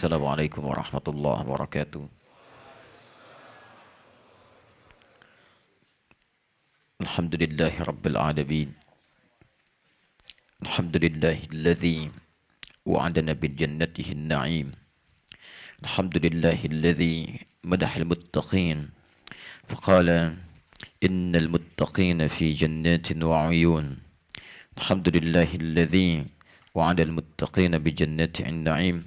Assalamualaikum warahmatullahi wabarakatuh. Alhamdulillahi rabbil alamin. Alhamdulillahilladzi wa'adana bil jannatihi an-na'im. Alhamdulillahilladzi madahal muttaqin. Faqala innal muttaqina fi jannatin wa 'uyun. Alhamdulillahilladzi wa'ada al-muttaqina bi jannatin na'im.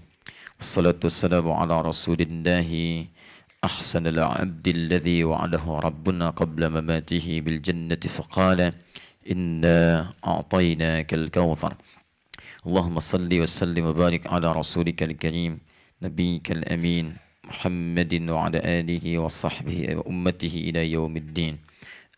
Wassalatu wassalamu ala rasulillahi أحسن العبد الذي وعده ربنا قبل مماته بالجنة فقال إنا أعطيناك الكوثر اللهم صل وسلم وبارك على رسولك الكريم نبيك الأمين محمد وعلى آله وصحبه وأمته إلى يوم الدين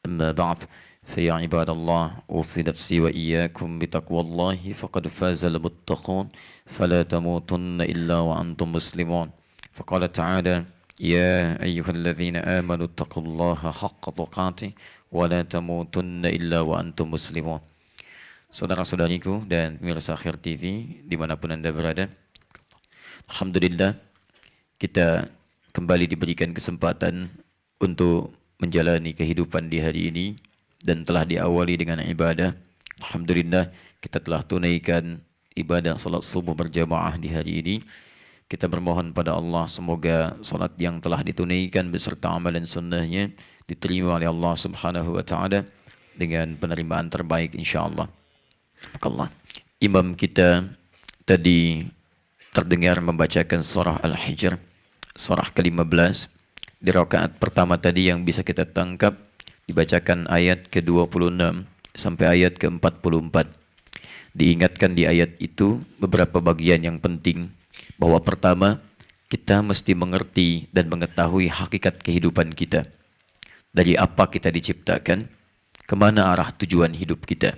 أما بعد فيا عباد الله أوصي نفسي وإياكم بتقوى الله فقد فاز المتقون فلا تموتن إلا وأنتم مسلمون فقال تعالى يا أيها الذين آمنوا اتقوا الله حق تقاته ولا تموتن إلا وأنتم مسلمون. Saudara-saudariku dan pemirsa Akhir TV dimanapun Anda berada, Alhamdulillah kita kembali diberikan kesempatan untuk menjalani kehidupan di hari ini dan telah diawali dengan ibadah. Alhamdulillah kita telah tunaikan ibadah salat subuh berjamaah di hari ini. Kita bermohon pada Allah semoga salat yang telah ditunaikan beserta amalan sunnahnya diterima oleh Allah Subhanahu wa taala dengan penerimaan terbaik insyaallah. Allah. Imam kita tadi terdengar membacakan surah Al-Hijr, surah ke-15. Di rakaat pertama tadi yang bisa kita tangkap dibacakan ayat ke-26 sampai ayat ke-44. Diingatkan di ayat itu beberapa bagian yang penting. Bahwa pertama, kita mesti mengerti dan mengetahui hakikat kehidupan kita. Dari apa kita diciptakan, kemana arah tujuan hidup kita.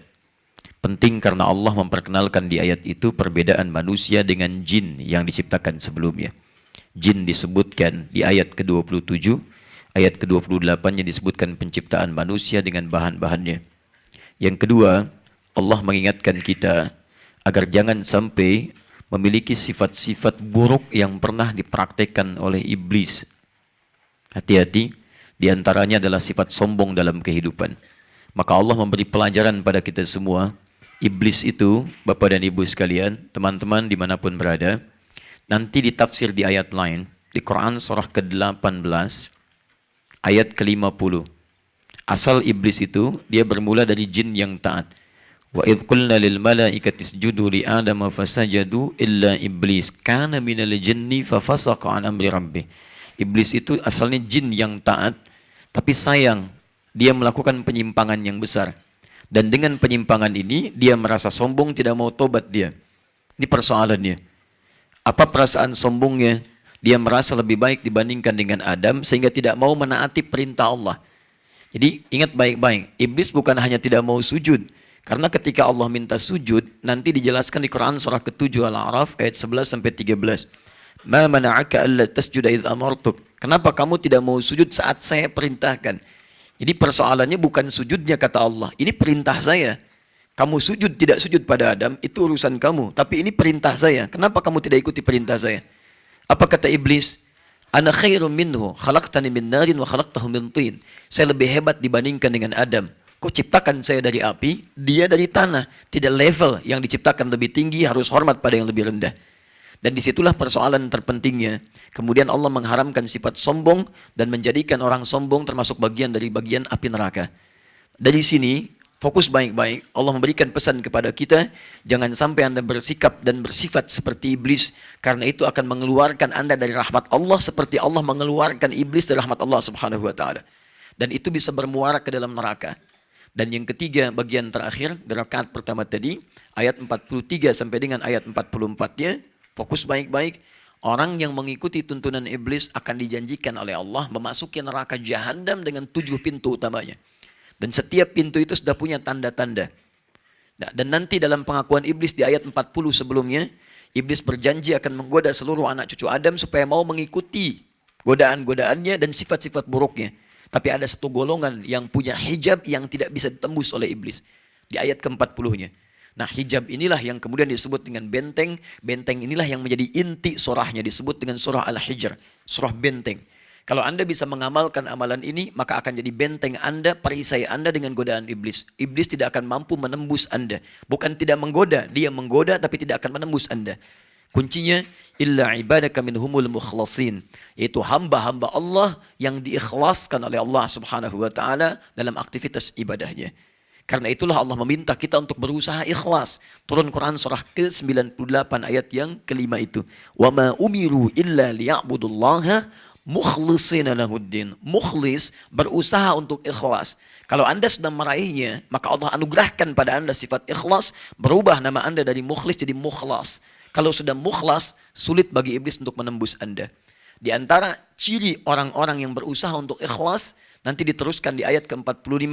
Penting karena Allah memperkenalkan di ayat itu perbedaan manusia dengan jin yang diciptakan sebelumnya. Jin disebutkan di ayat ke-27, ayat ke-28-nya disebutkan penciptaan manusia dengan bahan-bahannya. Yang kedua, Allah mengingatkan kita agar jangan sampai memiliki sifat-sifat buruk yang pernah dipraktekkan oleh iblis. Hati-hati, diantaranya adalah sifat sombong dalam kehidupan. Maka Allah memberi pelajaran pada kita semua. Iblis itu, Bapak dan Ibu sekalian, teman-teman dimanapun berada, nanti ditafsir di ayat lain, di Quran surah ke-18, ayat ke-50. Asal iblis itu, dia bermula dari jin yang taat. Wa idh qulna lil malaikati isjudu li adama fasajadu illa iblis kana minal jinni fafasaqa an amri rabbih. Iblis itu asalnya jin yang taat, tapi sayang dia melakukan penyimpangan yang besar. Dan dengan penyimpangan ini dia merasa sombong, tidak mau tobat dia. Ini persoalannya. Apa perasaan sombongnya? Dia merasa lebih baik dibandingkan dengan Adam sehingga tidak mau menaati perintah Allah. Jadi ingat baik-baik, iblis bukan hanya tidak mau sujud. Karena ketika Allah minta sujud, nanti dijelaskan di Quran surah ke-7 Al-A'raf ayat 11 sampai 13. Ma mana'aka alla tasjuda idh amartuk. Kenapa kamu tidak mau sujud saat saya perintahkan? Jadi persoalannya bukan sujudnya kata Allah, ini perintah saya. Kamu sujud tidak sujud pada Adam itu urusan kamu, tapi ini perintah saya. Kenapa kamu tidak ikuti perintah saya? Apa kata iblis? Ana khairum minhu, khalaqtani min narin wa khalaqtahu min tin. Saya lebih hebat dibandingkan dengan Adam. Kok ciptakan saya dari api, dia dari tanah. Tidak level yang diciptakan lebih tinggi, harus hormat pada yang lebih rendah. Dan disitulah persoalan terpentingnya. Kemudian Allah mengharamkan sifat sombong dan menjadikan orang sombong termasuk bagian dari bagian api neraka. Dari sini, fokus baik-baik. Allah memberikan pesan kepada kita, jangan sampai Anda bersikap dan bersifat seperti iblis, karena itu akan mengeluarkan Anda dari rahmat Allah seperti Allah mengeluarkan iblis dari rahmat Allah Subhanahu wa taala. Dan itu bisa bermuara ke dalam neraka. Dan yang ketiga, bagian terakhir, di rakaat pertama tadi, ayat 43 sampai dengan ayat 44-nya, fokus baik-baik. Orang yang mengikuti tuntunan iblis akan dijanjikan oleh Allah memasuki neraka Jahannam dengan 7 pintu utamanya. Dan setiap pintu itu sudah punya tanda-tanda. Nah, dan nanti dalam pengakuan iblis di ayat 40 sebelumnya, iblis berjanji akan menggoda seluruh anak cucu Adam supaya mau mengikuti godaan-godaannya dan sifat-sifat buruknya. Tapi ada satu golongan yang punya hijab yang tidak bisa ditembus oleh iblis. Di ayat ke-40-nya. Nah, hijab inilah yang kemudian disebut dengan benteng. Benteng inilah yang menjadi inti surahnya, disebut dengan surah Al-Hijr, surah benteng. Kalau Anda bisa mengamalkan amalan ini, maka akan jadi benteng Anda, perisai Anda dengan godaan iblis. Iblis tidak akan mampu menembus Anda. Bukan tidak menggoda, dia menggoda tapi tidak akan menembus Anda. Kuncinya, illa ibadaka minhumul mukhlasin, yaitu hamba-hamba Allah yang diikhlaskan oleh Allah Subhanahu wa taala dalam aktivitas ibadahnya. Karena itulah Allah meminta kita untuk berusaha ikhlas. Turun Quran surah ke-98 ayat yang kelima itu. Wa ma umiru illa liya'budullaha mukhlishina lahuddin. Mukhlis, berusaha untuk ikhlas. Kalau Anda sedang meraihnya, maka Allah anugerahkan pada Anda sifat ikhlas, berubah nama Anda dari mukhlis jadi mukhlas. Kalau sudah mukhlas, sulit bagi iblis untuk menembus Anda. Di antara ciri orang-orang yang berusaha untuk ikhlas, nanti diteruskan di ayat ke-45,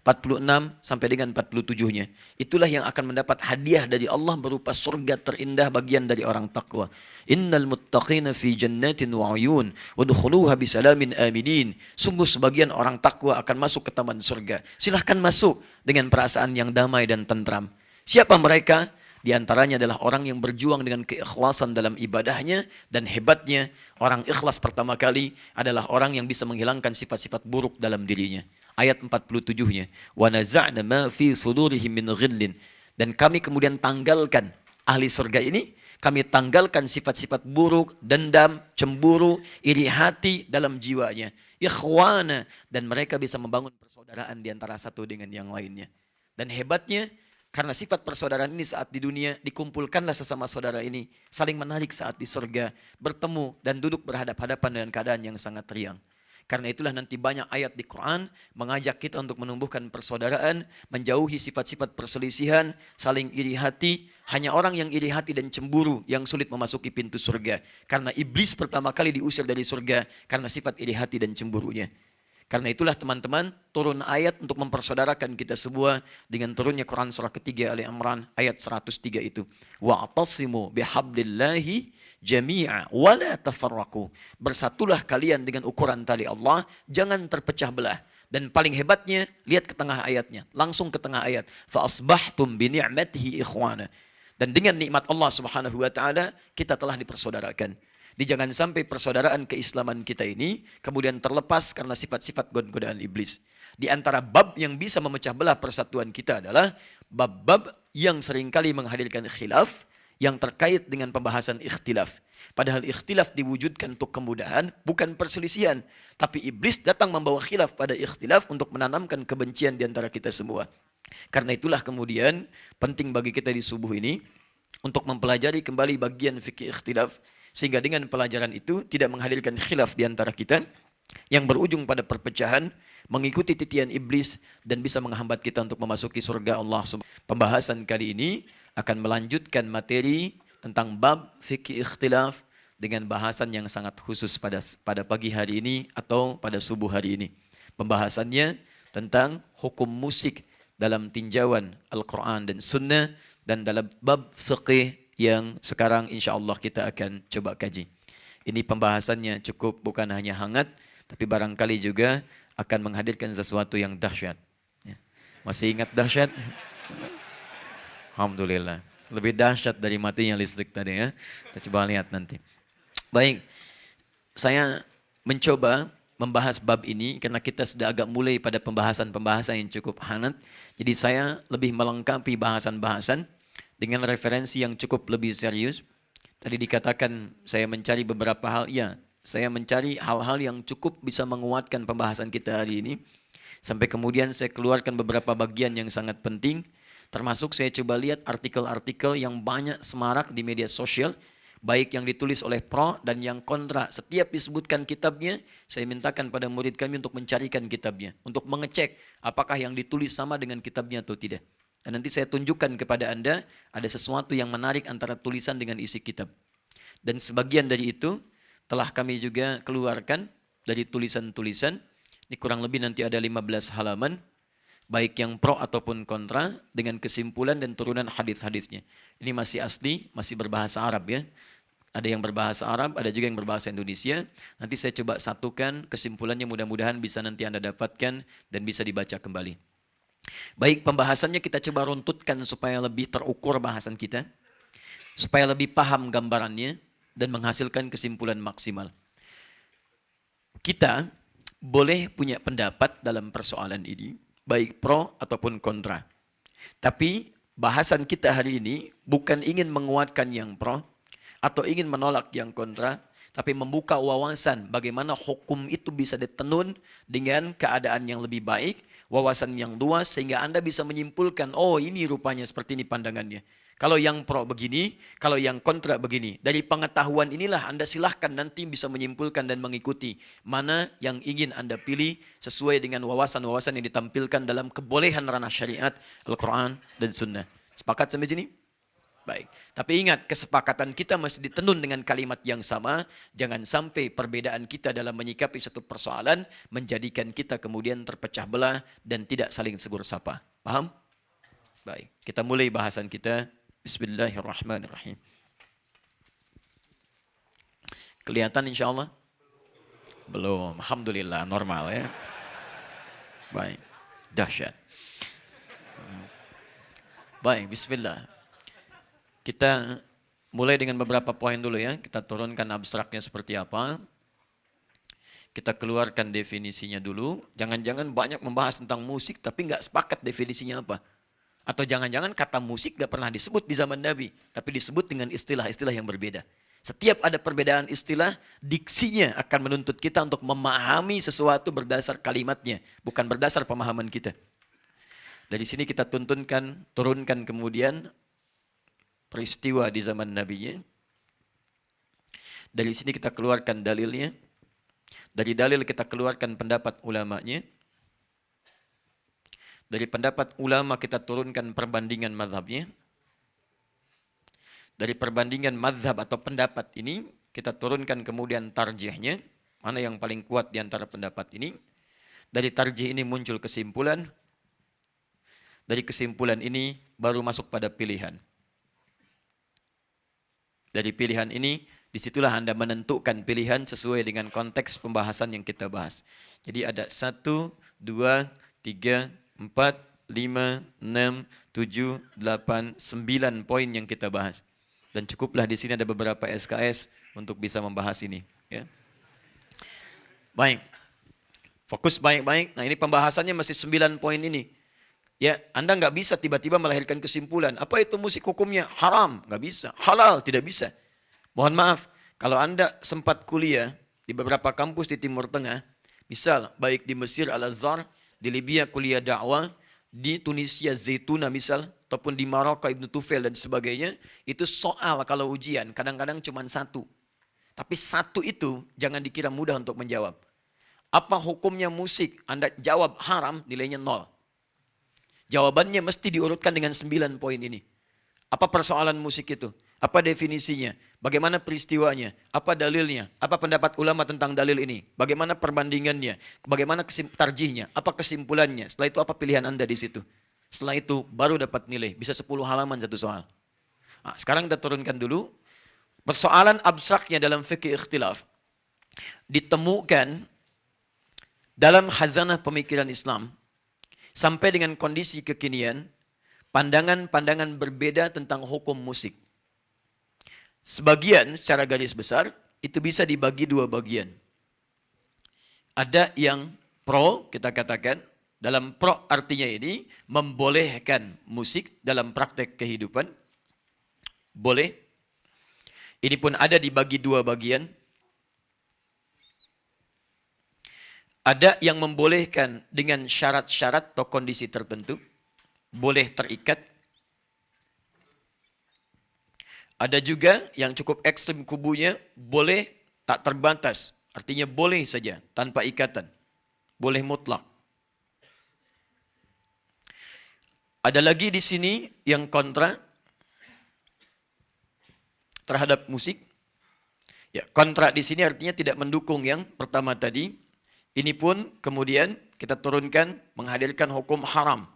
46, sampai dengan 47-nya. Itulah yang akan mendapat hadiah dari Allah berupa surga terindah bagian dari orang takwa. Innal muttaqina fi jannatin wa uyun, udkhuluha bisalamin aminin. Sungguh sebagian orang takwa akan masuk ke taman surga. Silahkan masuk dengan perasaan yang damai dan tentram. Siapa mereka? Di antaranya adalah orang yang berjuang dengan keikhlasan dalam ibadahnya, dan hebatnya orang ikhlas pertama kali adalah orang yang bisa menghilangkan sifat-sifat buruk dalam dirinya. Ayat 47-nya, wa naza'na ma fi sudurihim min ghillin, dan kami kemudian tanggalkan ahli surga ini, kami tanggalkan sifat-sifat buruk, dendam, cemburu, iri hati dalam jiwanya. Ikhwana, dan mereka bisa membangun persaudaraan di antara satu dengan yang lainnya. Dan hebatnya, karena sifat persaudaraan ini saat di dunia, dikumpulkanlah sesama saudara ini, saling menarik saat di surga, bertemu dan duduk berhadap-hadapan dengan keadaan yang sangat riang. Karena itulah nanti banyak ayat di Quran mengajak kita untuk menumbuhkan persaudaraan, menjauhi sifat-sifat perselisihan, saling iri hati. Hanya orang yang iri hati dan cemburu yang sulit memasuki pintu surga. Karena iblis pertama kali diusir dari surga karena sifat iri hati dan cemburunya. Karena itulah teman-teman, turun ayat untuk mempersaudarakan kita semua dengan turunnya Quran surah ketiga Ali Imran ayat 103 itu. Wa'tasimu bihablillahi jami'a wa la tafarraqu. Bersatulah kalian dengan ukuran tali Allah, jangan terpecah belah. Dan paling hebatnya, lihat ke tengah ayatnya, langsung ke tengah ayat. Fa asbahtum bi ni'matihi ikhwana. Dan dengan nikmat Allah Subhanahu wa taala, kita telah dipersaudarakan. Jangan sampai persaudaraan keislaman kita ini kemudian terlepas karena sifat-sifat godaan iblis. Di antara bab yang bisa memecah belah persatuan kita adalah bab-bab yang seringkali menghadirkan khilaf yang terkait dengan pembahasan ikhtilaf. Padahal ikhtilaf diwujudkan untuk kemudahan, bukan perselisihan. Tapi iblis datang membawa khilaf pada ikhtilaf untuk menanamkan kebencian di antara kita semua. Karena itulah kemudian penting bagi kita di subuh ini untuk mempelajari kembali bagian fikih ikhtilaf. Sehingga dengan pelajaran itu tidak menghadirkan khilaf di antara kita yang berujung pada perpecahan, mengikuti titian iblis dan bisa menghambat kita untuk memasuki surga Allah. Pembahasan kali ini akan melanjutkan materi tentang bab fikih ikhtilaf dengan bahasan yang sangat khusus pada pagi hari ini atau pada subuh hari ini. Pembahasannya tentang hukum musik dalam tinjauan Al-Quran dan Sunnah dan dalam bab fikih yang sekarang insya Allah kita akan coba kaji. Ini pembahasannya cukup bukan hanya hangat, tapi barangkali juga akan menghadirkan sesuatu yang dahsyat. Masih ingat dahsyat? Alhamdulillah. Lebih dahsyat dari matinya listrik tadi ya. Kita coba lihat nanti. Baik, saya mencoba membahas bab ini karena kita sudah agak mulai pada pembahasan-pembahasan yang cukup hangat. Jadi saya lebih melengkapi bahasan-bahasan dengan referensi yang cukup lebih serius. Tadi dikatakan saya mencari beberapa hal, ya saya mencari hal-hal yang cukup bisa menguatkan pembahasan kita hari ini. Sampai kemudian saya keluarkan beberapa bagian yang sangat penting. Termasuk saya coba lihat artikel-artikel yang banyak semarak di media sosial. Baik yang ditulis oleh pro dan yang kontra. Setiap disebutkan kitabnya, saya mintakan pada murid kami untuk mencarikan kitabnya. Untuk mengecek apakah yang ditulis sama dengan kitabnya atau tidak. Dan nanti saya tunjukkan kepada Anda ada sesuatu yang menarik antara tulisan dengan isi kitab. Dan sebagian dari itu telah kami juga keluarkan dari tulisan-tulisan. Ini kurang lebih nanti ada 15 halaman. Baik yang pro ataupun kontra dengan kesimpulan dan turunan hadis-hadisnya. Ini masih asli, masih berbahasa Arab ya. Ada yang berbahasa Arab, ada juga yang berbahasa Indonesia. Nanti saya coba satukan kesimpulannya, mudah-mudahan bisa nanti Anda dapatkan dan bisa dibaca kembali. Baik, pembahasannya kita coba runtutkan supaya lebih terukur bahasan kita, supaya lebih paham gambarannya dan menghasilkan kesimpulan maksimal. Kita boleh punya pendapat dalam persoalan ini, baik pro ataupun kontra. Tapi bahasan kita hari ini bukan ingin menguatkan yang pro atau ingin menolak yang kontra, tapi membuka wawasan bagaimana hukum itu bisa ditenun dengan keadaan yang lebih baik, wawasan yang luas, sehingga Anda bisa menyimpulkan, oh ini rupanya seperti ini pandangannya. Kalau yang pro begini, kalau yang kontra begini. Dari pengetahuan inilah Anda silahkan nanti bisa menyimpulkan dan mengikuti mana yang ingin Anda pilih sesuai dengan wawasan-wawasan yang ditampilkan dalam kebolehan ranah syariat, Al-Quran, dan Sunnah. Sepakat sampai sini? Baik. Tapi ingat, kesepakatan kita masih ditenun dengan kalimat yang sama. Jangan sampai perbedaan kita dalam menyikapi satu persoalan menjadikan kita kemudian terpecah belah dan tidak saling segur sapa. Paham? Baik. Kita mulai bahasan kita. Bismillahirrahmanirrahim. Kelihatan insya Allah? Belum. Alhamdulillah, normal ya. Baik. Dahsyat. Baik, bismillah. Kita mulai dengan beberapa poin dulu ya. Kita turunkan abstraknya seperti apa. Kita keluarkan definisinya dulu. Jangan-jangan banyak membahas tentang musik tapi nggak sepakat definisinya apa. Atau jangan-jangan kata musik gak pernah disebut di zaman Nabi, tapi disebut dengan istilah-istilah yang berbeda. Setiap ada perbedaan istilah, diksinya akan menuntut kita untuk memahami sesuatu berdasar kalimatnya, bukan berdasar pemahaman kita. Dari sini kita turunkan kemudian peristiwa di zaman Nabi-nya. Dari sini kita keluarkan dalilnya. Dari dalil kita keluarkan pendapat ulamanya. Dari pendapat ulama kita turunkan perbandingan mazhabnya. Dari perbandingan mazhab atau pendapat ini, kita turunkan kemudian tarjihnya. Mana yang paling kuat di antara pendapat ini. Dari tarjih ini muncul kesimpulan. Dari kesimpulan ini baru masuk pada pilihan. Dari pilihan ini, disitulah Anda menentukan pilihan sesuai dengan konteks pembahasan yang kita bahas. Jadi ada 1, 2, 3, 4, 5, 6, 7, 8, 9 poin yang kita bahas. Dan cukuplah di sini ada beberapa SKS untuk bisa membahas ini. Ya. Baik. Fokus baik-baik. Nah ini pembahasannya masih 9 poin ini. Ya, Anda nggak bisa tiba-tiba melahirkan kesimpulan. Apa itu musik hukumnya? Haram. Nggak bisa. Halal. Tidak bisa. Mohon maaf. Kalau Anda sempat kuliah di beberapa kampus di Timur Tengah. Misal, baik di Mesir Al-Azhar, di Libya kuliah dakwah, di Tunisia Zaituna misal, ataupun di Maroko Ibn Tufail dan sebagainya, itu soal kalau ujian kadang-kadang cuma 1. Tapi 1 itu jangan dikira mudah untuk menjawab. Apa hukumnya musik? Anda jawab haram, nilainya 0. Jawabannya mesti diurutkan dengan 9 poin ini. Apa persoalan musik itu? Apa definisinya? Bagaimana peristiwanya? Apa dalilnya? Apa pendapat ulama tentang dalil ini? Bagaimana perbandingannya? Bagaimana tarjihnya? Apa kesimpulannya? Setelah itu apa pilihan Anda di situ? Setelah itu baru dapat nilai. Bisa 10 halaman satu soal. Nah, sekarang kita turunkan dulu. Persoalan abstraknya dalam fikih ikhtilaf ditemukan dalam khazanah pemikiran Islam sampai dengan kondisi kekinian, pandangan-pandangan berbeda tentang hukum musik. Sebagian secara garis besar itu bisa dibagi 2 bagian. Ada yang pro, kita katakan, dalam pro artinya ini membolehkan musik dalam praktek kehidupan. Boleh. Ini pun ada dibagi 2 bagian. Ada yang membolehkan dengan syarat-syarat atau kondisi tertentu. Boleh terikat. Ada juga yang cukup ekstrim kubunya, boleh tak terbatas. Artinya boleh saja, tanpa ikatan. Boleh mutlak. Ada lagi di sini yang kontra terhadap musik. Ya, kontra di sini artinya tidak mendukung yang pertama tadi. Ini pun kemudian kita turunkan menghadirkan hukum haram.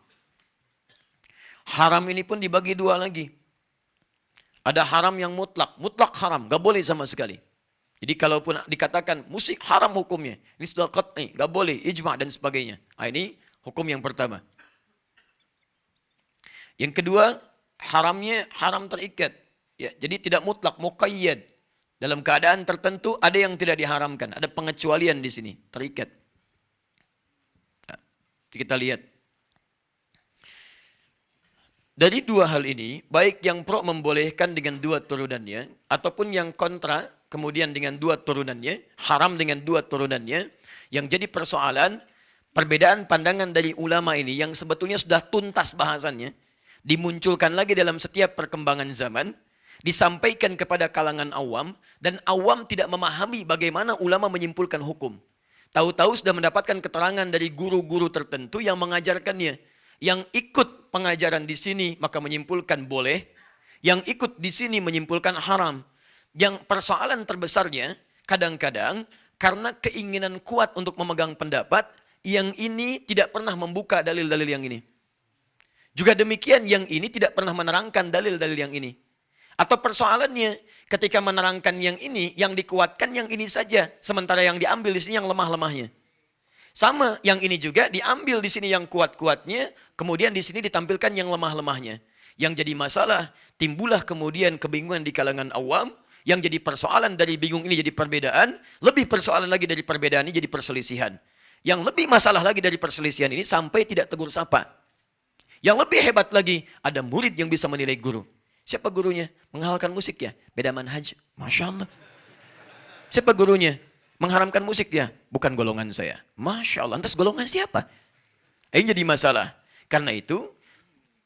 Haram ini pun dibagi 2 lagi. Ada haram yang mutlak haram, gak boleh sama sekali. Jadi kalaupun dikatakan musik haram hukumnya, ini sudah qat'i, gak boleh, ijma' dan sebagainya. Nah, ini hukum yang pertama. Yang kedua, haramnya haram terikat. Ya, jadi tidak mutlak, muqayyad. Dalam keadaan tertentu ada yang tidak diharamkan, ada pengecualian di sini, terikat. Nah, kita lihat. Dari dua hal ini, baik yang pro membolehkan dengan dua turunannya, ataupun yang kontra, kemudian dengan dua turunannya, haram dengan dua turunannya, yang jadi persoalan, perbedaan pandangan dari ulama ini, yang sebetulnya sudah tuntas bahasannya, dimunculkan lagi dalam setiap perkembangan zaman, disampaikan kepada kalangan awam, dan awam tidak memahami bagaimana ulama menyimpulkan hukum. Tahu-tahu sudah mendapatkan keterangan dari guru-guru tertentu yang mengajarkannya. Yang ikut pengajaran di sini maka menyimpulkan boleh, yang ikut di sini menyimpulkan haram. Yang persoalan terbesarnya kadang-kadang karena keinginan kuat untuk memegang pendapat, yang ini tidak pernah membuka dalil-dalil yang ini. Juga demikian yang ini tidak pernah menerangkan dalil-dalil yang ini. Atau persoalannya ketika menerangkan yang ini, yang dikuatkan yang ini saja, sementara yang diambil di sini yang lemah-lemahnya. Sama, yang ini juga diambil di sini yang kuat-kuatnya, kemudian di sini ditampilkan yang lemah-lemahnya. Yang jadi masalah, timbullah kemudian kebingungan di kalangan awam, yang jadi persoalan dari bingung ini jadi perbedaan, lebih persoalan lagi dari perbedaan ini jadi perselisihan. Yang lebih masalah lagi dari perselisihan ini sampai tidak tegur sapa. Yang lebih hebat lagi, ada murid yang bisa menilai guru. Siapa gurunya? Menghalalkan musik ya? Beda manhaj. Masya Allah. Siapa gurunya? Mengharamkan musik ya? Bukan golongan saya. Masya Allah. Lantas golongan siapa? Ini jadi masalah. Karena itu,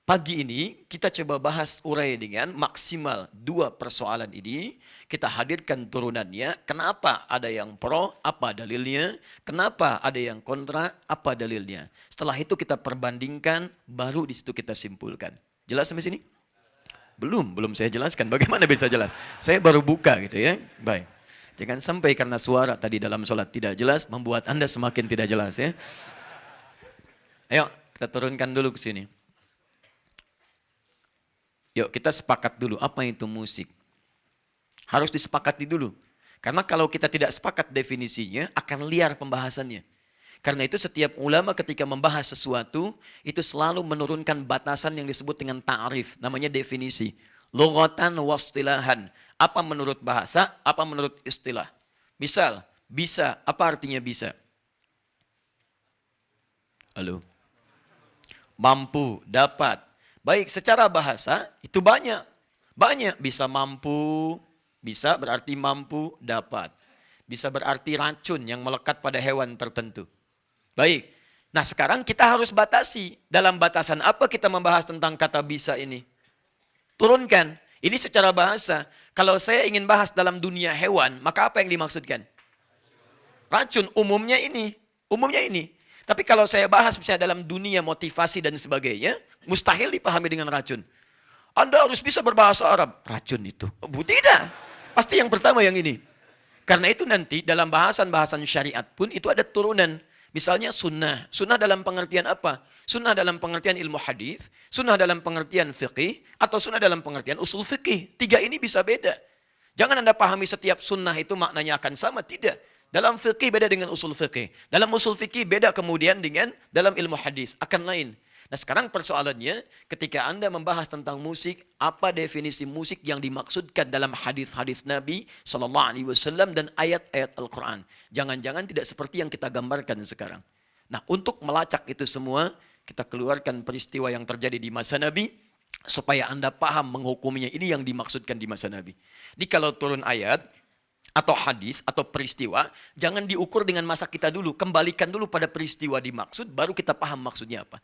pagi ini kita coba bahas urai dengan maksimal dua persoalan ini. Kita hadirkan turunannya. Kenapa ada yang pro? Apa dalilnya? Kenapa ada yang kontra? Apa dalilnya? Setelah itu kita perbandingkan, baru di situ kita simpulkan. Jelas sampai sini? Belum saya jelaskan. Bagaimana bisa jelas? Saya baru buka gitu ya. Baik. Jangan sampai karena suara tadi dalam sholat tidak jelas, membuat Anda semakin tidak jelas ya. Ayo, kita turunkan dulu ke sini. Yuk, kita sepakat dulu. Apa itu musik? Harus disepakati dulu. Karena kalau kita tidak sepakat definisinya, akan liar pembahasannya. Karena itu setiap ulama ketika membahas sesuatu, itu selalu menurunkan batasan yang disebut dengan ta'rif. Namanya definisi. Lughatan wastilahan. Apa menurut bahasa, apa menurut istilah. Misal, bisa. Apa artinya bisa? Halo? Mampu, dapat. Baik, secara bahasa itu banyak. Banyak. Bisa mampu, bisa berarti mampu, dapat. Bisa berarti racun yang melekat pada hewan tertentu. Baik. Nah sekarang kita harus batasi. Dalam batasan apa kita membahas tentang kata bisa ini? Turunkan. Ini secara bahasa. Kalau saya ingin bahas dalam dunia hewan, maka apa yang dimaksudkan? Racun. Umumnya ini. Umumnya ini. Tapi kalau saya bahas misalnya dalam dunia motivasi dan sebagainya, mustahil dipahami dengan racun. Anda harus bisa berbahasa Arab. Racun itu. Tidak. Pasti yang pertama yang ini. Karena itu nanti dalam bahasan-bahasan syariat pun itu ada turunan. Misalnya sunnah. Sunnah dalam pengertian apa? Sunnah dalam pengertian ilmu hadis, sunnah dalam pengertian fiqih, atau sunnah dalam pengertian usul fiqih. Tiga ini bisa beda. Jangan Anda pahami setiap sunnah itu maknanya akan sama. Tidak. Dalam fiqih beda dengan usul fiqih. Dalam usul fiqih beda kemudian dengan dalam ilmu hadis. Akan lain. Nah sekarang persoalannya ketika Anda membahas tentang musik, apa definisi musik yang dimaksudkan dalam hadis-hadis Nabi SAW dan ayat-ayat Al-Quran. Jangan-jangan tidak seperti yang kita gambarkan sekarang. Nah untuk melacak itu semua, kita keluarkan peristiwa yang terjadi di masa Nabi, supaya Anda paham menghukuminya. Ini yang dimaksudkan di masa Nabi. Jadi kalau turun ayat, atau hadis, atau peristiwa, jangan diukur dengan masa kita dulu. Kembalikan dulu pada peristiwa dimaksud, baru kita paham maksudnya apa.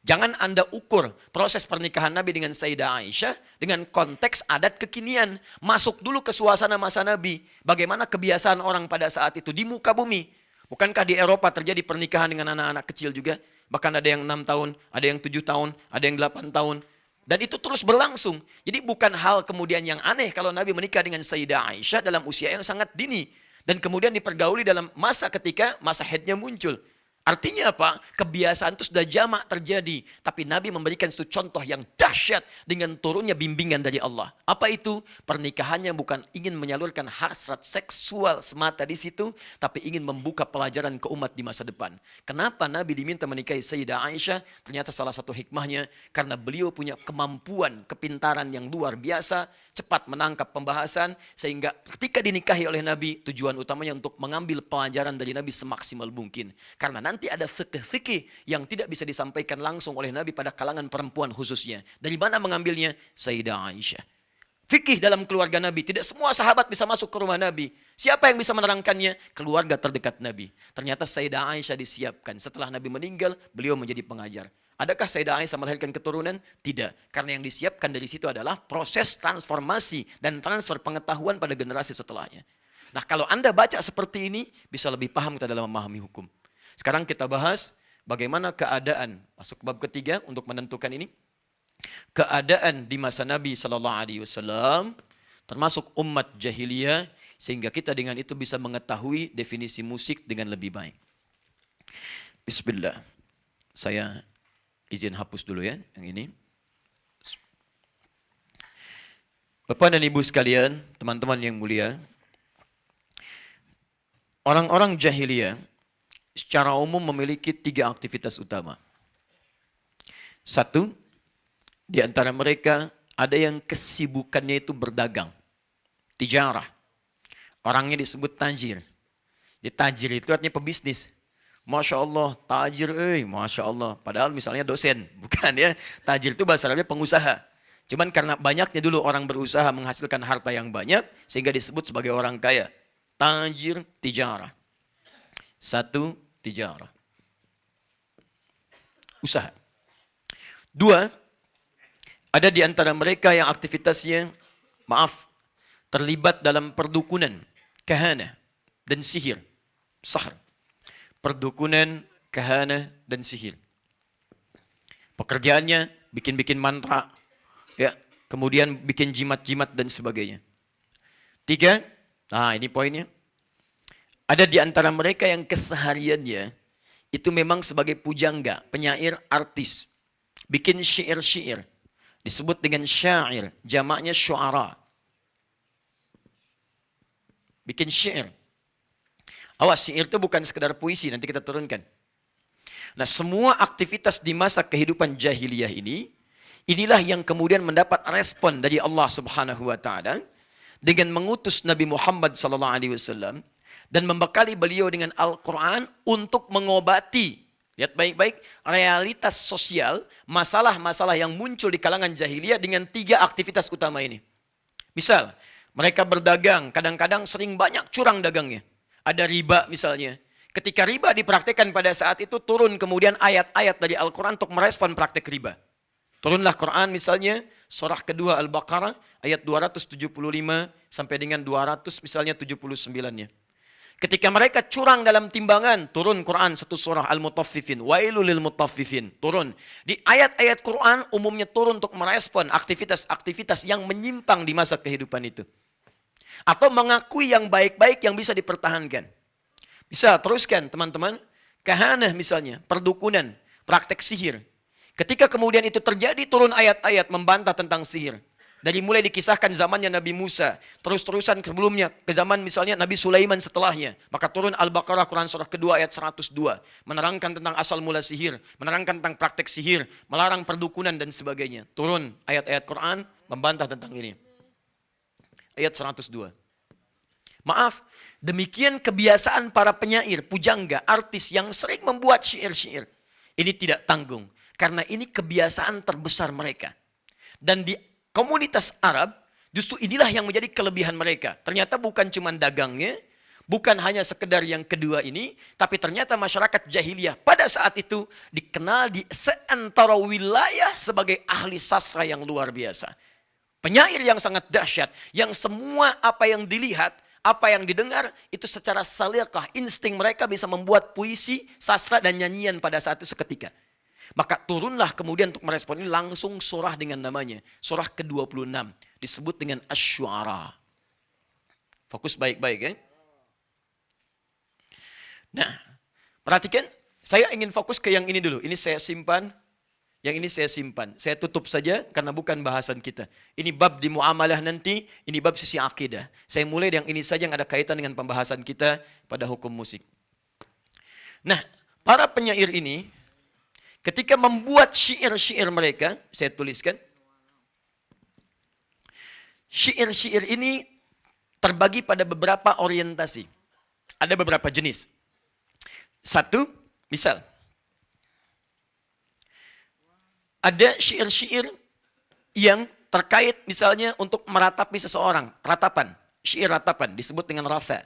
Jangan Anda ukur proses pernikahan Nabi dengan Sayyidah Aisyah dengan konteks adat kekinian. Masuk dulu ke suasana masa Nabi. Bagaimana kebiasaan orang pada saat itu di muka bumi. Bukankah di Eropa terjadi pernikahan dengan anak-anak kecil juga? Bahkan ada yang 6 tahun, ada yang 7 tahun, ada yang 8 tahun. Dan itu terus berlangsung. Jadi bukan hal kemudian yang aneh kalau Nabi menikah dengan Sayyidah Aisyah dalam usia yang sangat dini. Dan kemudian dipergauli dalam masa ketika masa haidnya muncul. Artinya apa? Kebiasaan itu sudah jamak terjadi. Tapi Nabi memberikan satu contoh yang dahsyat dengan turunnya bimbingan dari Allah. Apa itu? Pernikahannya bukan ingin menyalurkan hasrat seksual semata di situ, tapi ingin membuka pelajaran ke umat di masa depan. Kenapa Nabi diminta menikahi Sayyidah Aisyah? Ternyata salah satu hikmahnya, karena beliau punya kemampuan, kepintaran yang luar biasa, cepat menangkap pembahasan, sehingga ketika dinikahi oleh Nabi, tujuan utamanya untuk mengambil pelajaran dari Nabi semaksimal mungkin. Karena nanti ada fikih-fikih yang tidak bisa disampaikan langsung oleh Nabi pada kalangan perempuan khususnya. Dari mana mengambilnya? Sayyidah Aisyah. Fikih dalam keluarga Nabi, tidak semua sahabat bisa masuk ke rumah Nabi. Siapa yang bisa menerangkannya? Keluarga terdekat Nabi. Ternyata Sayyidah Aisyah disiapkan. Setelah Nabi meninggal, beliau menjadi pengajar. Adakah Sayyidah Aisyah melahirkan keturunan? Tidak. Karena yang disiapkan dari situ adalah proses transformasi dan transfer pengetahuan pada generasi setelahnya. Nah, kalau Anda baca seperti ini, bisa lebih paham kita dalam memahami hukum. Sekarang kita bahas bagaimana keadaan, masuk ke bab ketiga untuk menentukan ini. Keadaan di masa Nabi SAW, termasuk umat jahiliyah, sehingga kita dengan itu bisa mengetahui definisi musik dengan lebih baik. Bismillah. Saya izin hapus dulu ya, yang ini. Bapak dan Ibu sekalian, teman-teman yang mulia, orang-orang jahiliyah secara umum memiliki 3 aktivitas utama. Satu, di antara mereka ada yang kesibukannya itu berdagang, tijarah. Orangnya disebut tajir. Jadi tajir itu artinya pebisnis. Masya Allah, tajir, Masya Allah. Padahal misalnya dosen, bukan ya. Tajir itu bahasa Arabnya pengusaha. Cuman karena banyaknya dulu orang berusaha menghasilkan harta yang banyak, sehingga disebut sebagai orang kaya. Tajir, tijarah. Satu, tijarah. Usaha. 2, ada di antara mereka yang aktivitasnya, terlibat dalam perdukunan, kahana, dan sihir. Sahar. Perdukunan, kahana, dan sihir. Pekerjaannya bikin-bikin mantra, ya, kemudian bikin jimat-jimat dan sebagainya. 3, nah ini poinnya. Ada di antara mereka yang kesehariannya itu memang sebagai pujangga, penyair, artis. Bikin syair-syair. Disebut dengan syair, jamaknya syu'ara. Bikin syair. Awas, syair itu bukan sekedar puisi, nanti kita turunkan. Nah, semua aktivitas di masa kehidupan jahiliyah ini, inilah yang kemudian mendapat respon dari Allah Subhanahu wa taala dengan mengutus Nabi Muhammad SAW dan membekali beliau dengan Al-Qur'an untuk mengobati, lihat baik-baik, realitas sosial, masalah-masalah yang muncul di kalangan jahiliyah dengan 3 aktivitas utama ini. Misal, mereka berdagang, kadang-kadang sering banyak curang dagangnya. Ada riba misalnya. Ketika riba dipraktikkan pada saat itu, turun kemudian ayat-ayat dari Al-Quran untuk merespon praktek riba. Turunlah Quran misalnya, surah kedua Al-Baqarah, ayat 275 sampai dengan 200 misalnya 79-nya. Ketika mereka curang dalam timbangan, turun Quran satu surah Al-Mutaffifin, Wailul lil Mutaffifin, turun. Di ayat-ayat Quran umumnya turun untuk merespon aktivitas-aktivitas yang menyimpang di masa kehidupan itu. Atau mengakui yang baik-baik yang bisa dipertahankan. Bisa teruskan teman-teman. Kahanah misalnya, perdukunan, praktek sihir. Ketika kemudian itu terjadi, turun ayat-ayat membantah tentang sihir. Dari mulai dikisahkan zamannya Nabi Musa, terus-terusan sebelumnya, ke zaman misalnya Nabi Sulaiman setelahnya. Maka turun Al-Baqarah Quran surah kedua ayat 102. Menerangkan tentang asal mula sihir, menerangkan tentang praktek sihir, melarang perdukunan dan sebagainya. Turun ayat-ayat Quran membantah tentang ini. Ayat 102. Maaf, demikian kebiasaan para penyair, pujangga, artis yang sering membuat syair-syair. Ini tidak tanggung, karena ini kebiasaan terbesar mereka. Dan di komunitas Arab, justru inilah yang menjadi kelebihan mereka. Ternyata bukan cuma dagangnya, bukan hanya sekedar yang kedua ini, tapi ternyata masyarakat jahiliyah pada saat itu dikenal di seantero wilayah sebagai ahli sastra yang luar biasa. Penyair yang sangat dahsyat, yang semua apa yang dilihat, apa yang didengar, itu secara salikah, insting mereka bisa membuat puisi, sastra, dan nyanyian pada saat itu seketika. Maka turunlah kemudian untuk merespon ini langsung surah dengan namanya. Surah ke-26, disebut dengan Asy-Syu'ara. Fokus baik-baik ya. Nah, perhatikan, Saya ingin fokus ke yang ini dulu. Ini saya simpan. Yang ini saya simpan. Saya tutup saja karena bukan bahasan kita. Ini bab di muamalah nanti, ini bab sisi akidah. Saya mulai dengan ini saja yang ada kaitan dengan pembahasan kita pada hukum musik. Nah, para penyair ini ketika membuat syair-syair mereka, saya tuliskan. Syair-syair ini terbagi pada beberapa orientasi. Ada beberapa jenis. Satu, misal ada syair-syair yang terkait misalnya untuk meratapi seseorang. Ratapan. Syair ratapan disebut dengan ratha.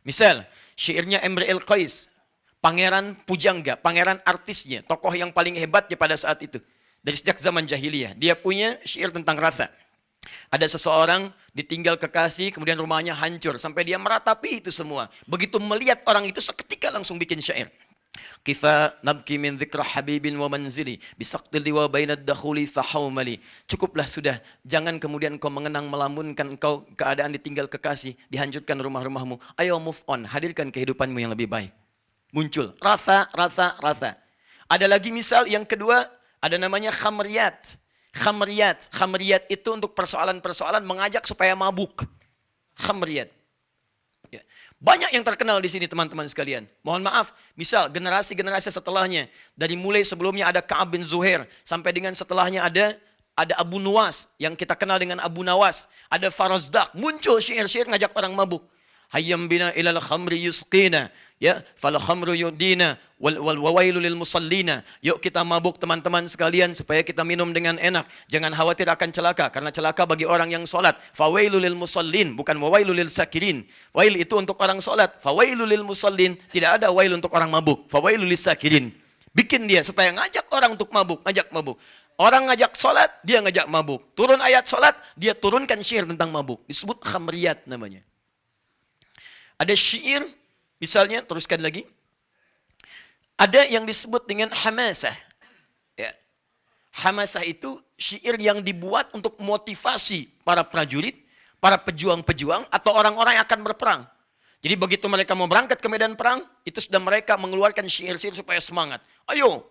Misal, syairnya Imrul Qais. Pangeran pujangga, pangeran artisnya. Tokoh yang paling hebatnya pada saat itu. Dari sejak zaman jahiliyah. Dia punya syair tentang ratha. Ada seseorang ditinggal kekasih, kemudian rumahnya hancur. Sampai dia meratapi itu semua. Begitu melihat orang itu, seketika langsung bikin syair. Kifa nabki min dzikra habibin wa manzili bisaqtil liwa bainad dakhuli fahaumali. Cukuplah sudah, jangan kemudian kau mengenang melamunkan engkau keadaan ditinggal kekasih, dihancurkan rumah-rumahmu. Ayo move on, hadirkan kehidupanmu yang lebih baik. Muncul rasa. Ada lagi misal yang kedua, ada namanya khamriyat. Khamriyat itu untuk persoalan-persoalan mengajak supaya mabuk. Khamriyat. Ya. Banyak yang terkenal di sini teman-teman sekalian. Mohon maaf, misal generasi-generasi setelahnya. Dari mulai sebelumnya ada Ka'ab bin Zuhair. Sampai dengan setelahnya ada Abu Nuwas. Yang kita kenal dengan Abu Nawas. Ada Farazdak. Muncul syair-syair ngajak orang mabuk. Hayyam bina ilal khamri yusqina. Ya, fal khamru yudina wal wawailu lil musallina. Yuk kita mabuk teman-teman sekalian supaya kita minum dengan enak. Jangan khawatir akan celaka karena celaka bagi orang yang salat. Fawailu lil musallin, bukan wawailu lil sakirin. Wail itu untuk orang salat. Fawailu lil musallin, tidak ada wail untuk orang mabuk. Fawailu lis sakirin. Bikin dia supaya ngajak orang untuk mabuk, ngajak mabuk. Orang ngajak salat, dia ngajak mabuk. Turun ayat salat, dia turunkan syair tentang mabuk. Disebut khamriyat namanya. Ada syair. Misalnya, teruskan lagi. Ada yang disebut dengan hamasah. Ya. Hamasah itu syair yang dibuat untuk motivasi para prajurit, para pejuang-pejuang, atau orang-orang yang akan berperang. Jadi begitu mereka mau berangkat ke medan perang, itu sudah mereka mengeluarkan syair-syair supaya semangat. Ayo,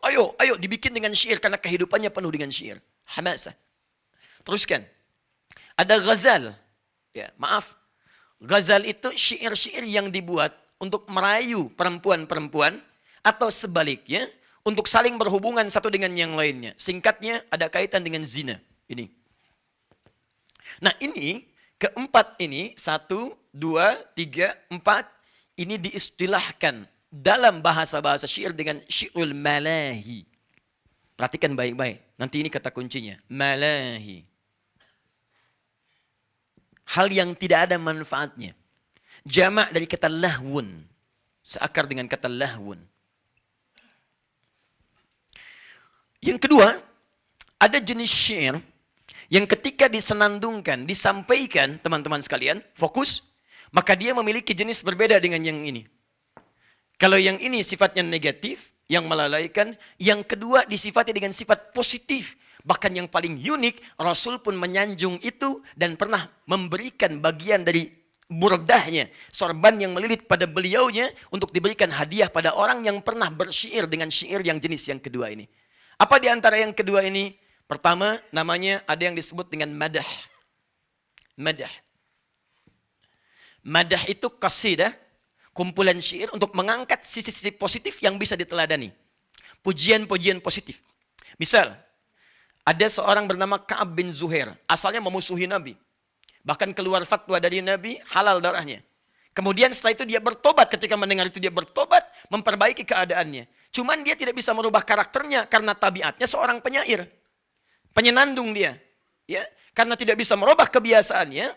dibikin dengan syair karena kehidupannya penuh dengan syair. Hamasah. Teruskan. Ada ghazal. Ya, maaf. Ghazal itu syair-syair yang dibuat untuk merayu perempuan-perempuan atau sebaliknya untuk saling berhubungan satu dengan yang lainnya. Singkatnya ada kaitan dengan zina. Ini. Nah ini, keempat ini, 1, 2, 3, 4, ini diistilahkan dalam bahasa-bahasa syair dengan syairul malahi. Perhatikan baik-baik. Nanti ini kata kuncinya. Malahi. Hal yang tidak ada manfaatnya. Jamak dari kata lahwun. Seakar dengan kata lahwun. Yang kedua, ada jenis syair yang ketika disenandungkan, disampaikan teman-teman sekalian, fokus, maka dia memiliki jenis berbeda dengan yang ini. Kalau yang ini sifatnya negatif, yang melalaikan, yang kedua disifati dengan sifat positif. Bahkan yang paling unik, Rasul pun menyanjung itu dan pernah memberikan bagian dari burdahnya, sorban yang melilit pada beliaunya untuk diberikan hadiah pada orang yang pernah bersyair dengan syair yang jenis yang kedua ini. Apa di antara yang kedua ini? Pertama, namanya ada yang disebut dengan madah. Madah. Madah itu qasidah, kumpulan syair untuk mengangkat sisi-sisi positif yang bisa diteladani. Pujian-pujian positif. Misal, ada seorang bernama Ka'ab bin Zuhair, asalnya memusuhi Nabi. Bahkan keluar fatwa dari Nabi, halal darahnya. Kemudian setelah itu dia bertobat, ketika mendengar itu dia bertobat, memperbaiki keadaannya. Cuman dia tidak bisa merubah karakternya karena tabiatnya seorang penyair. Penyenandung dia. Ya, karena tidak bisa merubah kebiasaannya,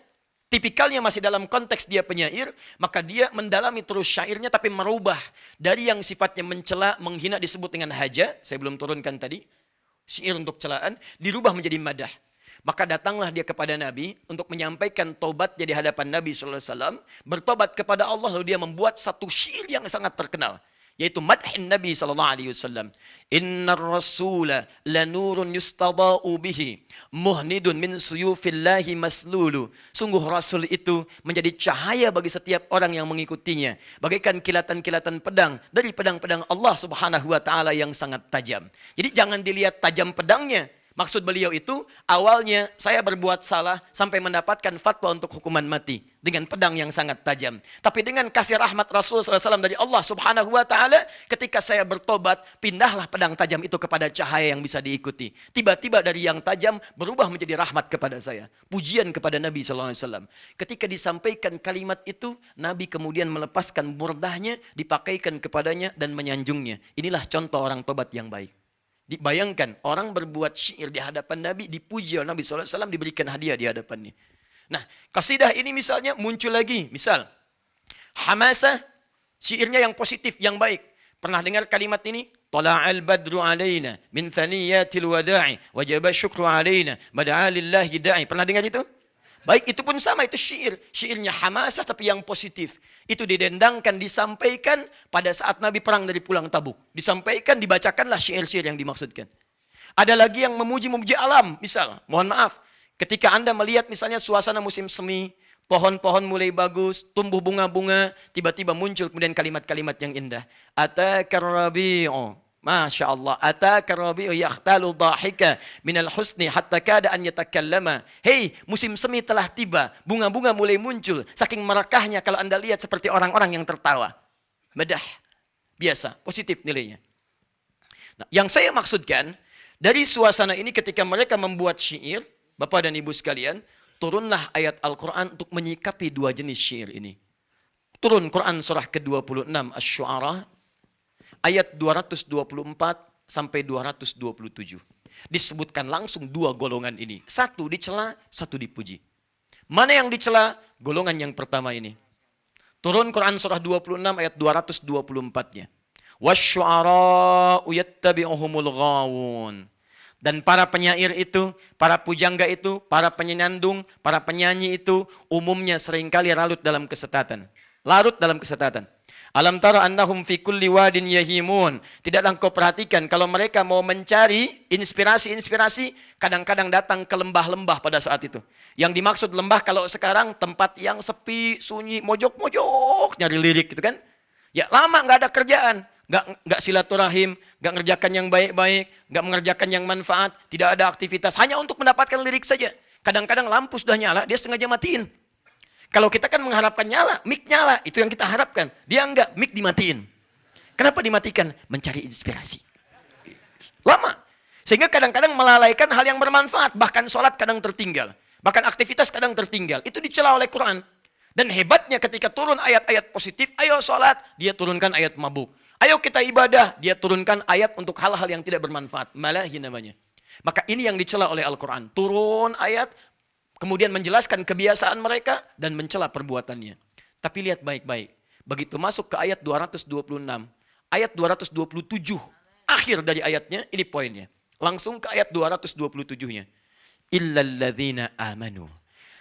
tipikalnya masih dalam konteks dia penyair, maka dia mendalami terus syairnya tapi merubah. Dari yang sifatnya mencela, menghina disebut dengan haja, saya belum turunkan tadi, syair untuk celaan, dirubah menjadi madah. Maka datanglah dia kepada Nabi untuk menyampaikan tobatnya di hadapan Nabi SAW. Bertobat kepada Allah, lalu dia membuat satu syair yang sangat terkenal. yaitu madhin Nabi sallallahu alaihi wasallam. Innar rasula lanurun yustada'u bihi muhnidun min suyufillahi maslulu. Sungguh Rasul itu menjadi cahaya bagi setiap orang yang mengikutinya, bagaikan kilatan-kilatan pedang dari pedang-pedang Allah Subhanahu wa taala yang sangat tajam. Jadi jangan dilihat tajam pedangnya. Maksud beliau itu, awalnya saya berbuat salah sampai mendapatkan fatwa untuk hukuman mati dengan pedang yang sangat tajam. Tapi dengan kasih rahmat Rasul SAW dari Allah Subhanahu wa taala, ketika saya bertobat, pindahlah pedang tajam itu kepada cahaya yang bisa diikuti. Tiba-tiba dari yang tajam berubah menjadi rahmat kepada saya. Pujian kepada Nabi SAW. Ketika disampaikan kalimat itu, Nabi kemudian melepaskan burdahnya, dipakaikan kepadanya dan menyanjungnya. Inilah contoh orang tobat yang baik. Dibayangkan orang berbuat syair di hadapan Nabi, dipuji oleh Nabi SAW, diberikan hadiah di hadapannya. Nah, kasidah ini misalnya muncul lagi. Misal, Hamasah, syairnya yang positif, yang baik. Pernah dengar kalimat ini? Tala'al badru alaina min thaniyatil wada'i wajaba syukru alaina bad'a lillahi da'i. Pernah dengar itu? Baik, itu pun sama, itu syair. Syairnya Hamasah tapi yang positif. Itu didendangkan, disampaikan pada saat Nabi perang dari pulang Tabuk. Disampaikan, dibacakanlah syair-syair yang dimaksudkan. Ada lagi yang memuji-memuji alam. Misal, mohon maaf, ketika Anda melihat misalnya suasana musim semi, pohon-pohon mulai bagus, tumbuh bunga-bunga, tiba-tiba muncul kemudian kalimat-kalimat yang indah. Atakar rabi'u. Masya Allah. Ataka rabi'u yakhtalu dhahika minal husni hatta kada an yatakallama. Hei, musim semi telah tiba. Bunga-bunga mulai muncul. Saking merekahnya kalau Anda lihat seperti orang-orang yang tertawa. Madah. Biasa. Positif nilainya. Nah, yang saya maksudkan, dari suasana ini ketika mereka membuat syair, Bapak dan Ibu sekalian, turunlah ayat Al-Quran untuk menyikapi dua jenis syair ini. Turun Quran surah ke-26 Asy-Syu'ara, ayat 224 sampai 227. Disebutkan langsung dua golongan ini. Satu dicela, satu dipuji. Mana yang dicela? Golongan yang pertama ini. Turun Quran surah 26 ayat 224-nya. Wasyu'ara'u yattabi'uhumul ghawun. Dan para penyair itu, para pujangga itu, para penyandung, para penyanyi itu umumnya seringkali larut dalam kesesatan. Larut dalam kesesatan. Alam tara annahum fi kulli wadin yahimun. Tidaklah engkau perhatikan kalau mereka mau mencari inspirasi-inspirasi, kadang-kadang datang ke lembah-lembah pada saat itu. Yang dimaksud lembah kalau sekarang tempat yang sepi, sunyi, mojok-mojok, nyari lirik gitu kan. Ya lama nggak ada kerjaan, nggak silaturahim, nggak ngerjakan yang baik-baik, nggak mengerjakan yang manfaat, tidak ada aktivitas, hanya untuk mendapatkan lirik saja. Kadang-kadang lampu sudah nyala, dia sengaja matiin. Kalau kita kan mengharapkan nyala, mic nyala, itu yang kita harapkan. Dia enggak, mic dimatiin. Kenapa dimatikan? Mencari inspirasi. Lama. Sehingga kadang-kadang melalaikan hal yang bermanfaat. Bahkan sholat kadang tertinggal. Bahkan aktivitas kadang tertinggal. Itu dicela oleh Quran. Dan hebatnya ketika turun ayat-ayat positif, ayo sholat, dia turunkan ayat mabuk. Ayo kita ibadah, dia turunkan ayat untuk hal-hal yang tidak bermanfaat. Malahi namanya. Maka ini yang dicela oleh Al-Quran. Turun ayat, kemudian menjelaskan kebiasaan mereka dan mencela perbuatannya. Tapi lihat baik-baik. Begitu masuk ke ayat 226, ayat 227, akhir dari ayatnya, ini poinnya. Langsung ke ayat 227-nya. Illalladzina amanu.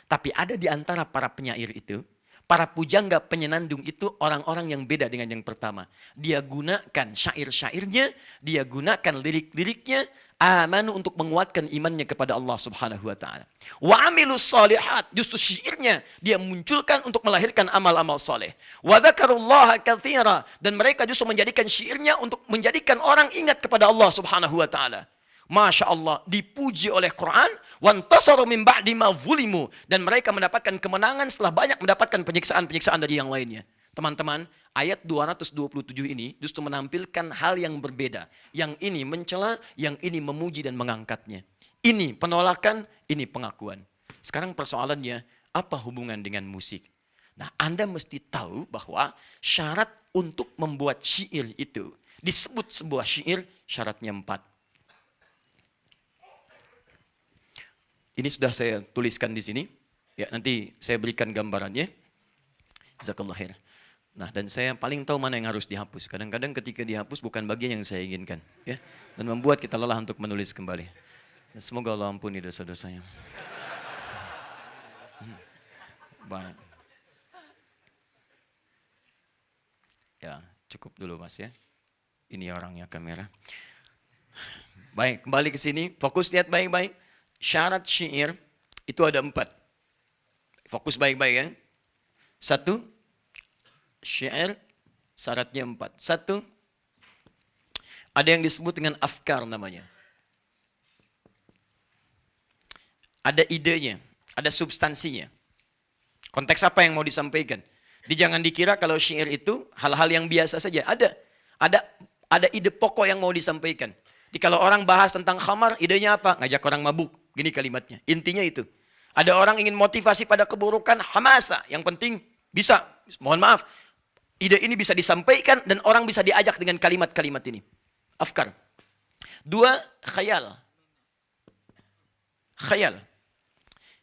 Tapi ada di antara para penyair itu, para pujangga penyenandung itu orang-orang yang beda dengan yang pertama. Dia gunakan syair-syairnya, dia gunakan lirik-liriknya, amanu untuk menguatkan imannya kepada Allah Subhanahu wa taala. Wa amilus shalihat, justru syairnya dia munculkan untuk melahirkan amal-amal saleh. Wa dzakarullaha katsira, dan mereka justru menjadikan syairnya untuk menjadikan orang ingat kepada Allah Subhanahu wa taala. Masya Allah, dipuji oleh Quran, wantasaru min ba'di ma zulimu, dan mereka mendapatkan kemenangan setelah banyak mendapatkan penyiksaan-penyiksaan dari yang lainnya. Teman-teman, ayat 227 ini justru menampilkan hal yang berbeda. Yang ini mencela, yang ini memuji dan mengangkatnya. Ini penolakan, ini pengakuan. Sekarang persoalannya, apa hubungan dengan musik? Nah, Anda mesti tahu bahwa syarat untuk membuat syair itu, disebut sebuah syair, syaratnya 4. Ini sudah saya tuliskan di sini. Ya, nanti saya berikan gambarannya. Jazakallah khair. Nah, dan saya paling tahu mana yang harus dihapus. Kadang-kadang ketika dihapus bukan bagian yang saya inginkan, ya. Dan membuat kita lelah untuk menulis kembali. Dan semoga Allah ampuni dosa-dosanya. Baik. Ya, cukup dulu Mas ya. Ini orangnya kamera. Baik, kembali ke sini. Fokus lihat baik-baik. Syarat syair itu ada 4. Fokus baik-baik ya. 1, syair syaratnya 4. 1, ada yang disebut dengan afkar namanya. Ada idenya, ada substansinya. Konteks apa yang mau disampaikan? Jangan dikira kalau syair itu hal-hal yang biasa saja. Ada ide pokok yang mau disampaikan. Kalau orang bahas tentang khamar, idenya apa? Ngajak orang mabuk. Gini kalimatnya. Intinya itu. Ada orang ingin motivasi pada keburukan, hamasa. Yang penting bisa, mohon maaf, ide ini bisa disampaikan dan orang bisa diajak dengan kalimat-kalimat ini. Afkar. 2, khayal. Khayal.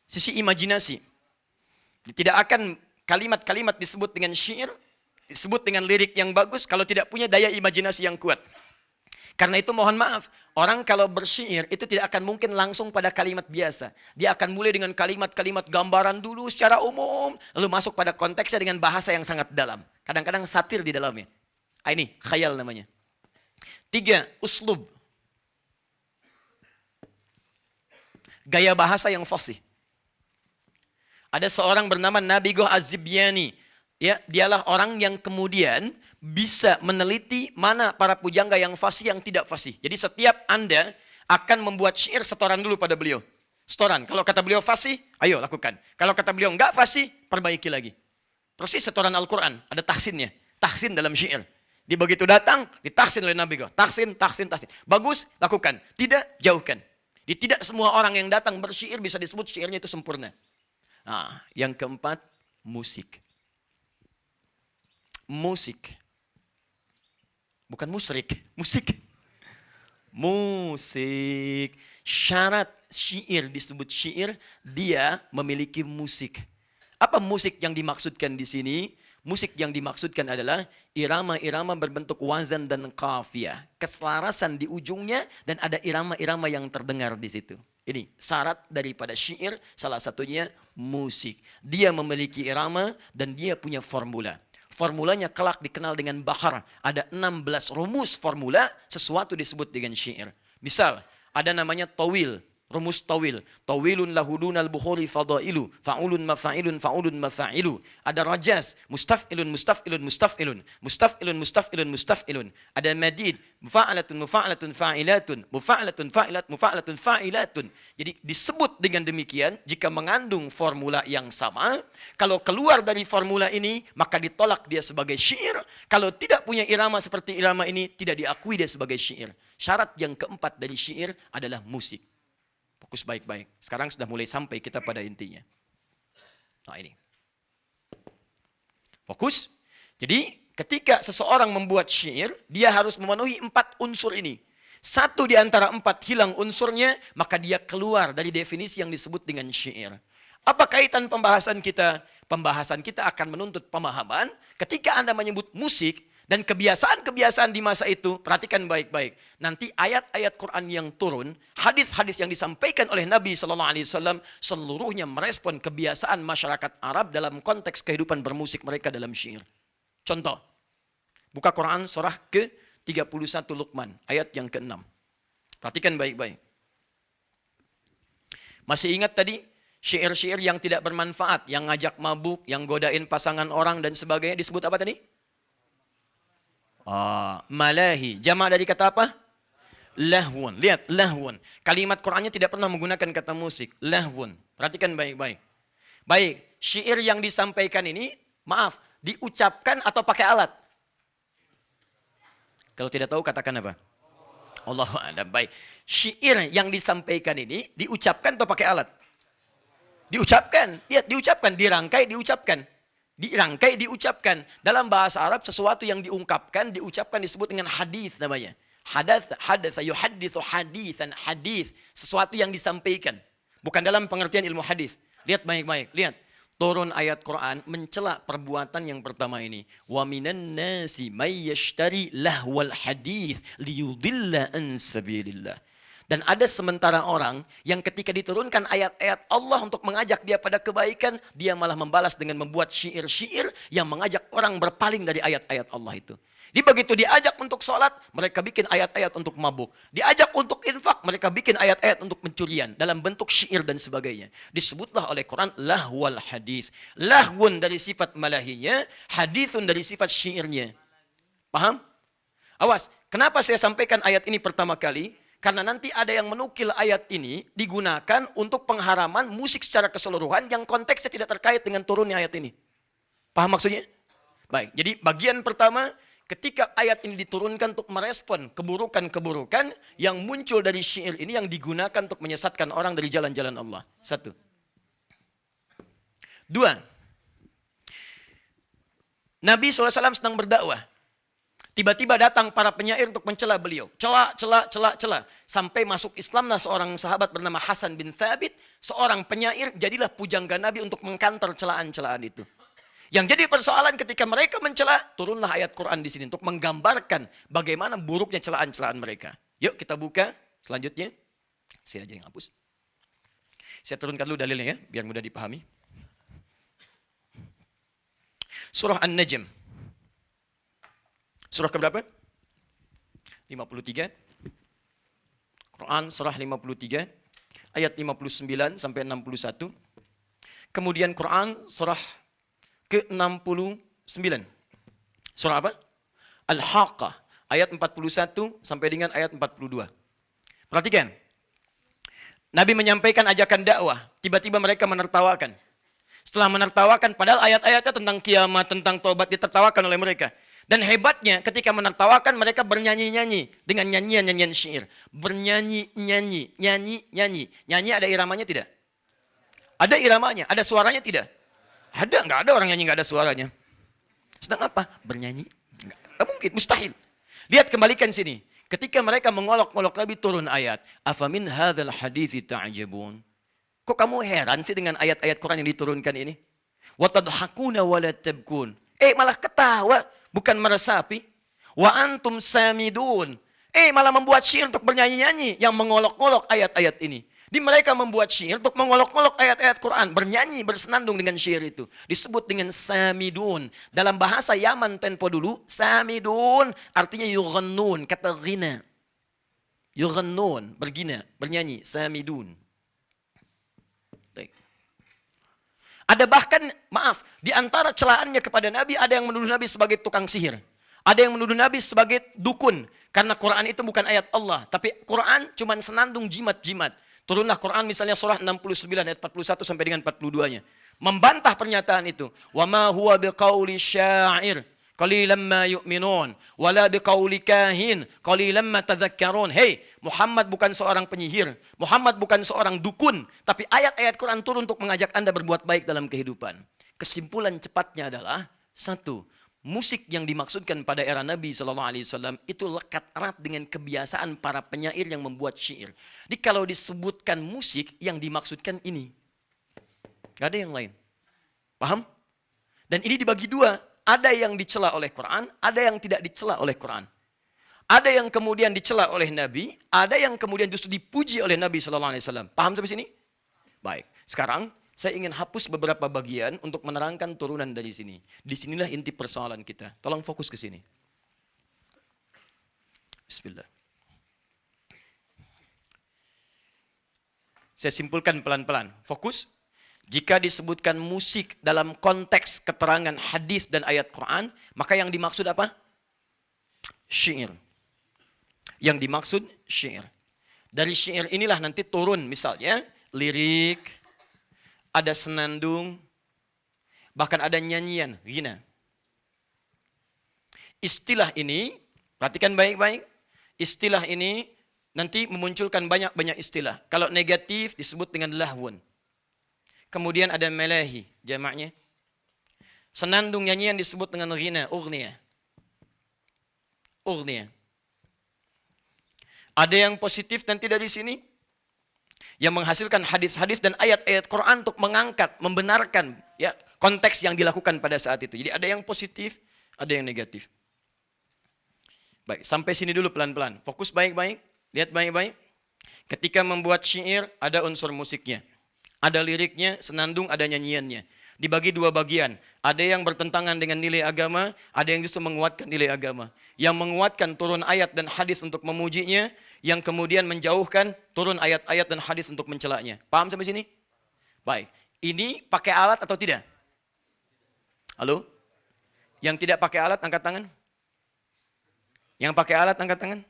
Sisi imajinasi. Tidak akan kalimat-kalimat disebut dengan syair, disebut dengan lirik yang bagus kalau tidak punya daya imajinasi yang kuat. Karena itu mohon maaf, orang kalau bersyair itu tidak akan mungkin langsung pada kalimat biasa. Dia akan mulai dengan kalimat-kalimat gambaran dulu secara umum, lalu masuk pada konteksnya dengan bahasa yang sangat dalam. Kadang-kadang satir di dalamnya. Ini khayal namanya. 3, uslub. Gaya bahasa yang fasih. Ada seorang bernama Nabighah Az-Zibyani. Ya, dialah orang yang kemudian bisa meneliti mana para pujangga yang fasih, yang tidak fasih. Jadi setiap Anda akan membuat syair, setoran dulu pada beliau. Setoran. Kalau kata beliau fasih, ayo lakukan. Kalau kata beliau enggak fasih, perbaiki lagi. Persis setoran Al-Quran. Ada tahsinnya. Tahsin dalam syair. Dia begitu datang, ditahsin oleh Nabighah. Tahsin, tahsin, tahsin. Bagus, lakukan. Tidak, jauhkan. Tidak semua orang yang datang bersyair bisa disebut syairnya itu sempurna. Nah, yang keempat, musik. Musik. Bukan musrik, musik. Musik. Syarat syair disebut syair, dia memiliki musik. Apa musik yang dimaksudkan di sini? Musik yang dimaksudkan adalah irama-irama berbentuk wazan dan qafiyah. Keselarasan di ujungnya dan ada irama-irama yang terdengar di situ. Ini syarat daripada syair, salah satunya musik. Dia memiliki irama dan dia punya formula. Formulanya kelak dikenal dengan bahar. Ada 16 rumus formula, sesuatu disebut dengan syair. Misal, ada namanya tawil. Rumus tawil. Tawilun lahudunal bukhuri fadailu. Fa'ulun mafa'ilun fa'ulun mafa'ilu. Ada rajas. Mustaf'ilun mustaf'ilun mustaf'ilun. Mustaf'ilun mustaf'ilun mustaf'ilun. Ada madid. Mufa'alatun mufa'alatun fa'ilatun. Mufa'alatun fa'ilat mufa'alatun fa'ilatun. Jadi disebut dengan demikian, jika mengandung formula yang sama, kalau keluar dari formula ini, maka ditolak dia sebagai syair. Kalau tidak punya irama seperti irama ini, tidak diakui dia sebagai syair. Syarat yang keempat dari syair adalah musik. Fokus baik-baik. Sekarang sudah mulai sampai kita pada intinya. Nah ini. Fokus. Jadi ketika seseorang membuat syair, dia harus memenuhi 4 unsur ini. 1 di antara 4 hilang unsurnya, maka dia keluar dari definisi yang disebut dengan syair. Apa kaitan pembahasan kita? Pembahasan kita akan menuntut pemahaman ketika Anda menyebut musik, dan kebiasaan-kebiasaan di masa itu, perhatikan baik-baik. Nanti ayat-ayat Quran yang turun, hadis-hadis yang disampaikan oleh Nabi SAW, seluruhnya merespon kebiasaan masyarakat Arab dalam konteks kehidupan bermusik mereka dalam syair. Contoh, buka Quran surah ke-31 Luqman, ayat yang ke-6. Perhatikan baik-baik. Masih ingat tadi, syair-syair yang tidak bermanfaat, yang ngajak mabuk, yang godain pasangan orang dan sebagainya, disebut apa tadi? Malahi. Jama' dari kata apa? Lahwun. Lihat, lahwun. Kalimat Qur'annya tidak pernah menggunakan kata musik. Lahwun. Perhatikan baik-baik. Baik, syair yang disampaikan ini, maaf, diucapkan atau pakai alat? Kalau tidak tahu katakan apa? Allahu a'lam. Baik. Syair yang disampaikan ini diucapkan atau pakai alat? Diucapkan. Lihat, diucapkan, dirangkai, diucapkan. Dirangkai, diucapkan. Dalam bahasa Arab, sesuatu yang diungkapkan, diucapkan disebut dengan hadis namanya. Hadatsa yuhadditsu hadisan, hadis. Sesuatu yang disampaikan. Bukan dalam pengertian ilmu hadis. Lihat baik-baik, lihat. Turun ayat Quran mencela perbuatan yang pertama ini. Wa minan nasi may yashtari lahwal hadis liyudilla an sabilillah. Dan ada sementara orang yang ketika diturunkan ayat-ayat Allah untuk mengajak dia pada kebaikan, dia malah membalas dengan membuat syair-syair yang mengajak orang berpaling dari ayat-ayat Allah itu. Di begitu diajak untuk sholat, mereka bikin ayat-ayat untuk mabuk. Diajak untuk infak, mereka bikin ayat-ayat untuk pencurian dalam bentuk syair dan sebagainya. Disebutlah oleh Quran lahwal hadis. Lahwun dari sifat malahinya, hadithun dari sifat syairnya. Paham? Awas, kenapa saya sampaikan ayat ini pertama kali? Karena nanti ada yang menukil ayat ini digunakan untuk pengharaman musik secara keseluruhan yang konteksnya tidak terkait dengan turunnya ayat ini. Paham maksudnya? Baik, jadi bagian pertama, ketika ayat ini diturunkan untuk merespon keburukan-keburukan yang muncul dari syair ini yang digunakan untuk menyesatkan orang dari jalan-jalan Allah. Satu. Dua. Nabi SAW sedang berdakwah. Tiba-tiba datang para penyair untuk mencela beliau. Cela. Sampai masuk Islamlah seorang sahabat bernama Hasan bin Thabit. Seorang penyair, jadilah pujangga Nabi untuk mengkanter celaan-celaan itu. Yang jadi persoalan ketika mereka mencela, turunlah ayat Quran di sini untuk menggambarkan bagaimana buruknya celaan-celaan mereka. Yuk kita buka selanjutnya. Saya aja yang hapus. Saya turunkan dulu dalilnya ya, biar mudah dipahami. Surah An-Najm. Surah keberapa? 53. Quran surah 53 ayat 59 sampai 61. Kemudian Quran surah ke-69. Surah apa? Al-Haqqah ayat 41 sampai dengan ayat 42. Perhatikan. Nabi menyampaikan ajakan dakwah, tiba-tiba mereka menertawakan. Setelah menertawakan, padahal ayat-ayatnya tentang kiamat, tentang taubat ditertawakan oleh mereka. Dan hebatnya ketika menertawakan mereka bernyanyi-nyanyi dengan nyanyian-nyanyian syair. Bernyanyi-nyanyi, nyanyi-nyanyi. Nyanyi ada iramanya tidak? Ada iramanya, ada suaranya tidak? Ada, nggak ada orang nyanyi nggak ada suaranya. Sedang apa? Bernyanyi? Nggak mungkin, mustahil. Lihat kembalikan sini. Ketika mereka mengolok-olok Nabi turun ayat. Afamin hadzal hadithi ta'jabun. Kok kamu heran sih dengan ayat-ayat Quran yang diturunkan ini? Wa tadhakuna wa la tabkun. Malah ketawa. Bukan meresapi. Wa antum samidun. Malah membuat syair untuk bernyanyi-nyanyi. Yang mengolok-olok ayat-ayat ini. Di mereka membuat syair untuk mengolok-olok ayat-ayat Quran. Bernyanyi, bersenandung dengan syair itu. Disebut dengan samidun. Dalam bahasa Yaman tempo dulu. Samidun artinya yughannun. Kata ghina. Yughannun. Bergina. Bernyanyi. Samidun. Ada bahkan, maaf, di antara celaannya kepada Nabi, ada yang menuduh Nabi sebagai tukang sihir. Ada yang menuduh Nabi sebagai dukun. Karena Quran itu bukan ayat Allah. Tapi Quran cuma senandung jimat-jimat. Turunlah Quran misalnya surah 69 ayat 41 sampai dengan 42-nya. Membantah pernyataan itu. Wa ma huwa biqauli syair. Qalilan ma yu'minun. Wala biqauli kahin. Qalilan ma tadhakkarun. Hei, Muhammad bukan seorang penyihir. Muhammad bukan seorang dukun. Tapi ayat-ayat Quran turun untuk mengajak Anda berbuat baik dalam kehidupan. Kesimpulan cepatnya adalah, satu, musik yang dimaksudkan pada era Nabi SAW itu lekat erat dengan kebiasaan para penyair yang membuat syair. Jadi kalau disebutkan musik yang dimaksudkan ini. Gak ada yang lain. Paham? Dan ini dibagi dua. Ada yang dicela oleh Quran, ada yang tidak dicela oleh Quran. Ada yang kemudian dicela oleh Nabi, ada yang kemudian justru dipuji oleh Nabi SAW. Paham sampai sini? Baik. Sekarang saya ingin hapus beberapa bagian untuk menerangkan turunan dari sini. Disinilah inti persoalan kita. Tolong fokus ke sini. Bismillah. Saya simpulkan pelan-pelan. Fokus. Jika disebutkan musik dalam konteks keterangan hadis dan ayat Quran, maka yang dimaksud apa? Syair. Yang dimaksud syair. Dari syair inilah nanti turun misalnya lirik, ada senandung, bahkan ada nyanyian, ghina. Istilah ini, perhatikan baik-baik, istilah ini nanti memunculkan banyak-banyak istilah. Kalau negatif disebut dengan lahwun. Kemudian ada melahi, jamaknya. Senandung nyanyian disebut dengan ghina, ughniya. Ughniya. Ada yang positif nanti dari sini, yang menghasilkan hadis-hadis dan ayat-ayat Quran untuk mengangkat, membenarkan ya konteks yang dilakukan pada saat itu. Jadi ada yang positif, ada yang negatif. Baik, sampai sini dulu pelan-pelan. Fokus baik-baik, lihat baik-baik. Ketika membuat syair, ada unsur musiknya. Ada liriknya, senandung, ada nyanyiannya. Dibagi dua bagian. Ada yang bertentangan dengan nilai agama, ada yang justru menguatkan nilai agama. Yang menguatkan turun ayat dan hadis untuk memujinya, yang kemudian menjauhkan turun ayat-ayat dan hadis untuk mencelaknya. Paham sampai sini? Baik. Ini pakai alat atau tidak? Halo? Yang tidak pakai alat, angkat tangan. Yang pakai alat, angkat tangan.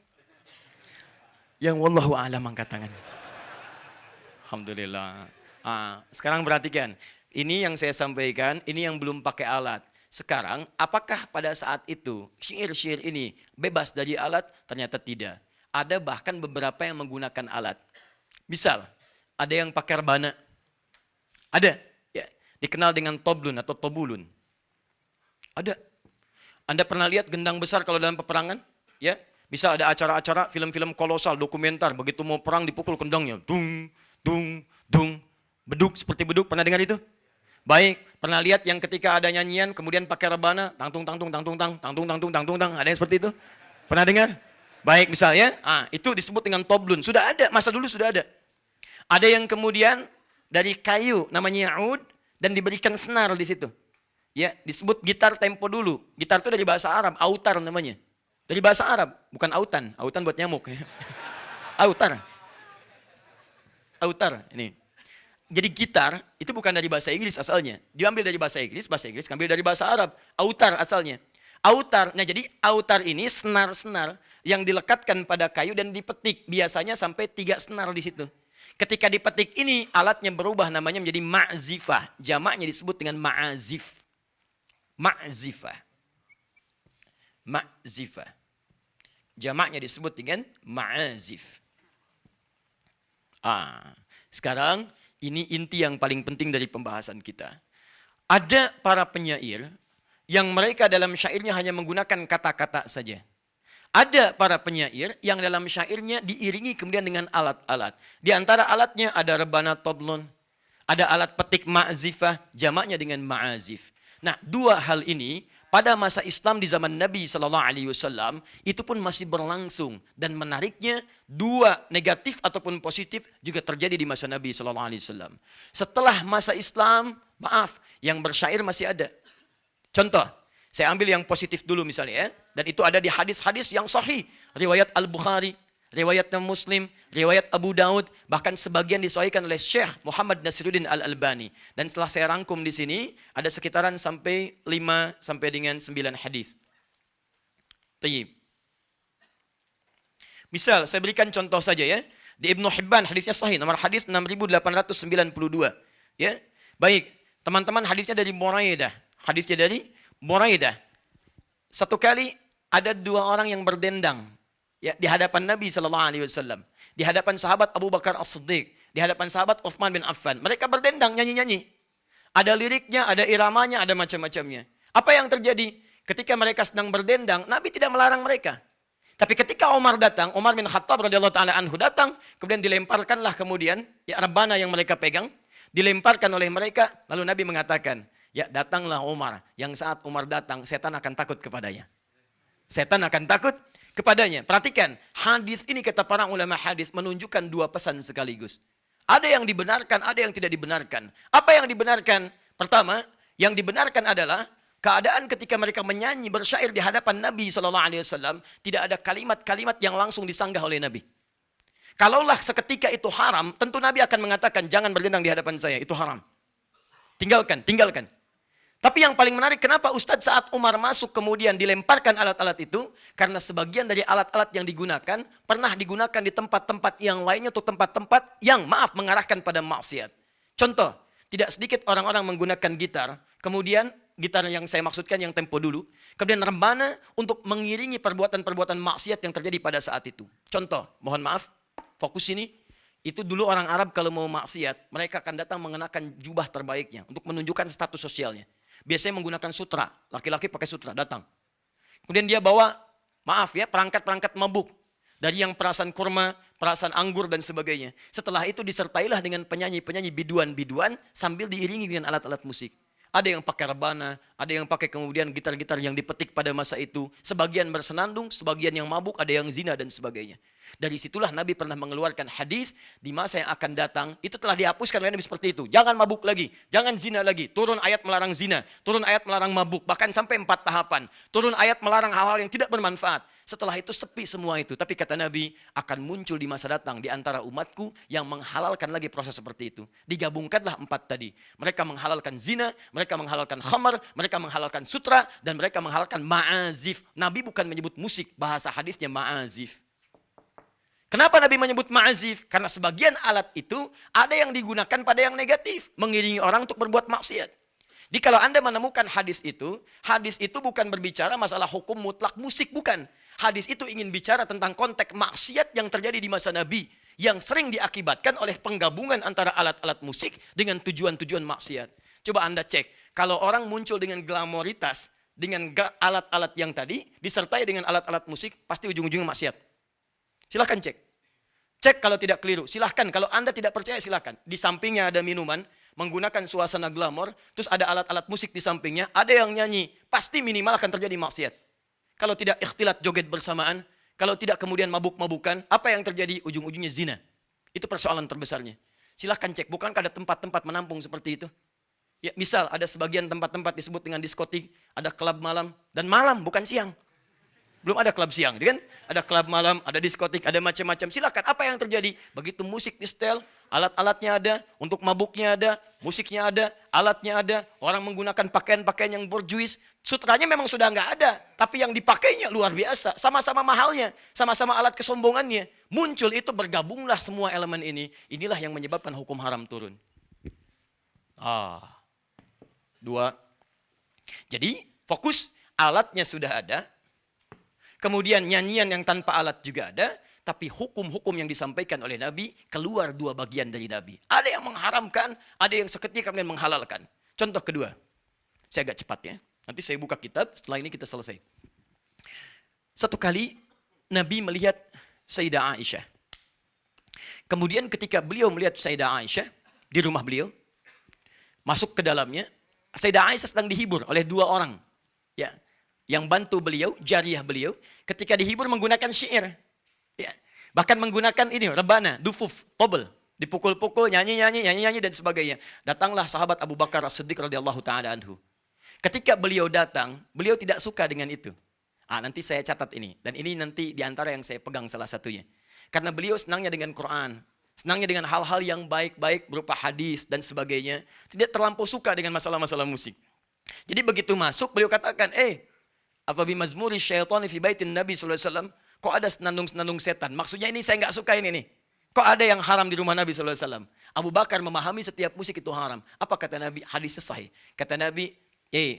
Yang wallahu a'lam, angkat tangan. Alhamdulillah. Sekarang perhatikan. Ini yang saya sampaikan, ini yang belum pakai alat. Sekarang, apakah pada saat itu syair-syair ini bebas dari alat? Ternyata tidak. Ada bahkan beberapa yang menggunakan alat. Misal, ada yang pakai rebana. Ada. Ya, dikenal dengan toblun atau tobulun. Ada. Anda pernah lihat gendang besar kalau dalam peperangan? Ya, misal ada acara-acara film-film kolosal, dokumenter. Begitu mau perang dipukul kendangnya. Dung, dung, dung. Beduk, seperti beduk. Pernah dengar itu? Baik, pernah lihat yang ketika ada nyanyian kemudian pakai rebana, tangtung tangtung tangtung tang, tangtung tangtung tangtung tang, ada yang seperti itu? Pernah dengar? Baik, misalnya, itu disebut dengan toblun. Sudah ada, masa dulu sudah ada. Ada yang kemudian dari kayu namanya ud dan diberikan senar di situ. Ya, disebut gitar tempo dulu. Gitar itu dari bahasa Arab, autar namanya. Dari bahasa Arab, bukan autan. Autan buat nyamuk ya. Autar. Autar ini. Jadi gitar itu bukan dari bahasa Inggris asalnya. Diambil dari bahasa Inggris ambil dari bahasa Arab. Autar asalnya. Autar, nah jadi autar ini senar-senar yang dilekatkan pada kayu dan dipetik. Biasanya sampai 3 senar di situ. Ketika dipetik ini alatnya berubah namanya menjadi ma'zifah. Jamaknya disebut dengan ma'azif. Ma'zifah. Ma'zifah. Jamaknya disebut dengan ma'azif. Sekarang ini inti yang paling penting dari pembahasan kita. Ada para penyair yang mereka dalam syairnya hanya menggunakan kata-kata saja. Ada para penyair yang dalam syairnya diiringi kemudian dengan alat-alat. Di antara alatnya ada rebana toblon, ada alat petik ma'zifah, jamaknya dengan ma'azif. Nah, dua hal ini pada masa Islam di zaman Nabi SAW itu pun masih berlangsung. Dan menariknya dua negatif ataupun positif juga terjadi di masa Nabi SAW. Setelah masa Islam, maaf, yang bersyair masih ada. Contoh, saya ambil yang positif dulu misalnya ya. Dan itu ada di hadis-hadis yang sahih. Riwayat Al-Bukhari, riwayat Muslim, riwayat Abu Daud, bahkan sebagian disahihkan oleh Syekh Muhammad Nasiruddin Al-Albani. Dan setelah saya rangkum di sini, ada sekitaran sampai 5 sampai dengan 9 hadis. Tayyib. Misal, saya berikan contoh saja ya. Di Ibnu Hibban hadisnya sahih, nomor hadis 6892. Ya. Baik, teman-teman hadisnya dari Buraidah. Hadisnya dari Buraidah. Satu kali ada 2 orang yang berdendang. Ya, di hadapan Nabi SAW, di hadapan sahabat Abu Bakar As-Siddiq, di hadapan sahabat Uthman bin Affan. Mereka berdendang, nyanyi-nyanyi. Ada liriknya, ada iramanya, ada macam-macamnya. Apa yang terjadi? Ketika mereka sedang berdendang, Nabi tidak melarang mereka. Tapi ketika Umar datang, Umar bin Khattab radhiyallahu taala anhu datang, kemudian dilemparkanlah kemudian ya rebana yang mereka pegang, dilemparkan oleh mereka, lalu Nabi mengatakan, ya datanglah Umar, yang saat Umar datang, setan akan takut kepadanya. Setan akan takut kepadanya. Perhatikan, hadis ini kata para ulama hadis menunjukkan 2 pesan sekaligus. Ada yang dibenarkan, ada yang tidak dibenarkan. Apa yang dibenarkan? Pertama, yang dibenarkan adalah keadaan ketika mereka menyanyi bersyair di hadapan Nabi SAW, tidak ada kalimat-kalimat yang langsung disanggah oleh Nabi. Kalaulah seketika itu haram, tentu Nabi akan mengatakan jangan berdendang di hadapan saya, itu haram. Tinggalkan, tinggalkan. Tapi yang paling menarik, kenapa Ustadz saat Umar masuk kemudian dilemparkan alat-alat itu? Karena sebagian dari alat-alat yang digunakan, pernah digunakan di tempat-tempat yang lainnya atau tempat-tempat yang maaf mengarahkan pada maksiat. Contoh, tidak sedikit orang-orang menggunakan gitar, kemudian gitar yang saya maksudkan yang tempo dulu, kemudian rebana untuk mengiringi perbuatan-perbuatan maksiat yang terjadi pada saat itu. Contoh, mohon maaf, fokus ini. Itu dulu orang Arab kalau mau maksiat, mereka akan datang mengenakan jubah terbaiknya untuk menunjukkan status sosialnya. Biasanya menggunakan sutra, laki-laki pakai sutra, datang. Kemudian dia bawa, maaf ya, perangkat-perangkat mabuk. Dari yang perasan kurma, perasan anggur dan sebagainya. Setelah itu disertailah dengan penyanyi-penyanyi biduan-biduan sambil diiringi dengan alat-alat musik. Ada yang pakai rebana, ada yang pakai kemudian gitar-gitar yang dipetik pada masa itu. Sebagian bersenandung, sebagian yang mabuk, ada yang zina dan sebagainya. Dari situlah Nabi pernah mengeluarkan hadis di masa yang akan datang, itu telah dihapuskan oleh Nabi seperti itu. Jangan mabuk lagi, jangan zina lagi. Turun ayat melarang zina, turun ayat melarang mabuk, bahkan sampai 4 tahapan. Turun ayat melarang hal-hal yang tidak bermanfaat. Setelah itu sepi semua itu. Tapi kata Nabi, akan muncul di masa datang di antara umatku yang menghalalkan lagi proses seperti itu. Digabungkanlah 4 tadi. Mereka menghalalkan zina, mereka menghalalkan khamar, mereka menghalalkan sutra, dan mereka menghalalkan ma'azif. Nabi bukan menyebut musik, bahasa hadisnya ma'azif. Kenapa Nabi menyebut ma'azif? Karena sebagian alat itu ada yang digunakan pada yang negatif. Mengiringi orang untuk berbuat maksiat. Jadi kalau Anda menemukan hadis itu bukan berbicara masalah hukum mutlak musik, bukan. Hadis itu ingin bicara tentang konteks maksiat yang terjadi di masa Nabi. Yang sering diakibatkan oleh penggabungan antara alat-alat musik dengan tujuan-tujuan maksiat. Coba Anda cek, kalau orang muncul dengan glamoritas, dengan alat-alat yang tadi, disertai dengan alat-alat musik, pasti ujung-ujungnya maksiat. Silahkan cek. Cek kalau tidak keliru. Silahkan, kalau Anda tidak percaya silahkan. Di sampingnya ada minuman, menggunakan suasana glamor, terus ada alat-alat musik di sampingnya, ada yang nyanyi. Pasti minimal akan terjadi maksiat. Kalau tidak ikhtilat joget bersamaan, kalau tidak kemudian mabuk-mabukan, apa yang terjadi? Ujung-ujungnya zina. Itu persoalan terbesarnya. Silahkan cek, bukankah ada tempat-tempat menampung seperti itu? Ya, misal ada sebagian tempat-tempat disebut dengan diskotik, ada klub malam, dan malam bukan siang. Belum ada klub siang, kan? Ada klub malam, ada diskotik, ada macam-macam. Silakan, apa yang terjadi? Begitu musik di setel, alat-alatnya ada, untuk mabuknya ada, musiknya ada, alatnya ada, orang menggunakan pakaian-pakaian yang borjuis. Sutranya memang sudah nggak ada, tapi yang dipakainya luar biasa. Sama-sama mahalnya, sama-sama alat kesombongannya. Muncul itu, bergabunglah semua elemen ini. Inilah yang menyebabkan hukum haram turun. 2. Jadi, fokus alatnya sudah ada. Kemudian nyanyian yang tanpa alat juga ada, tapi hukum-hukum yang disampaikan oleh Nabi keluar 2 bagian dari Nabi. Ada yang mengharamkan, ada yang seketika kemudian menghalalkan. Contoh kedua, saya agak cepat ya. Nanti saya buka kitab, setelah ini kita selesai. Satu kali Nabi melihat Sayyidah Aisyah. Kemudian ketika beliau melihat Sayyidah Aisyah di rumah beliau, masuk ke dalamnya, Sayyidah Aisyah sedang dihibur oleh 2 orang. Ya. Yang bantu beliau, jariyah beliau, ketika dihibur menggunakan syair. Ya. Bahkan menggunakan ini, rebana, dufuf, tobel. Dipukul-pukul, nyanyi-nyanyi, dan sebagainya. Datanglah sahabat Abu Bakar As-Siddiq radhiyallahu ta'ala anhu. Ketika beliau datang, beliau tidak suka dengan itu. Nanti saya catat ini. Dan ini nanti diantara yang saya pegang salah satunya. Karena beliau senangnya dengan Quran. Senangnya dengan hal-hal yang baik-baik berupa hadis dan sebagainya. Tidak terlampau suka dengan masalah-masalah musik. Jadi begitu masuk, beliau katakan, apa bimazmuri syaitani fi baitin Nabi SAW? Kok ada senandung-senandung setan? Maksudnya ini saya nggak suka ini nih. Kok ada yang haram di rumah Nabi SAW? Abu Bakar memahami setiap musik itu haram. Apa kata Nabi? Hadis sahih. Kata Nabi,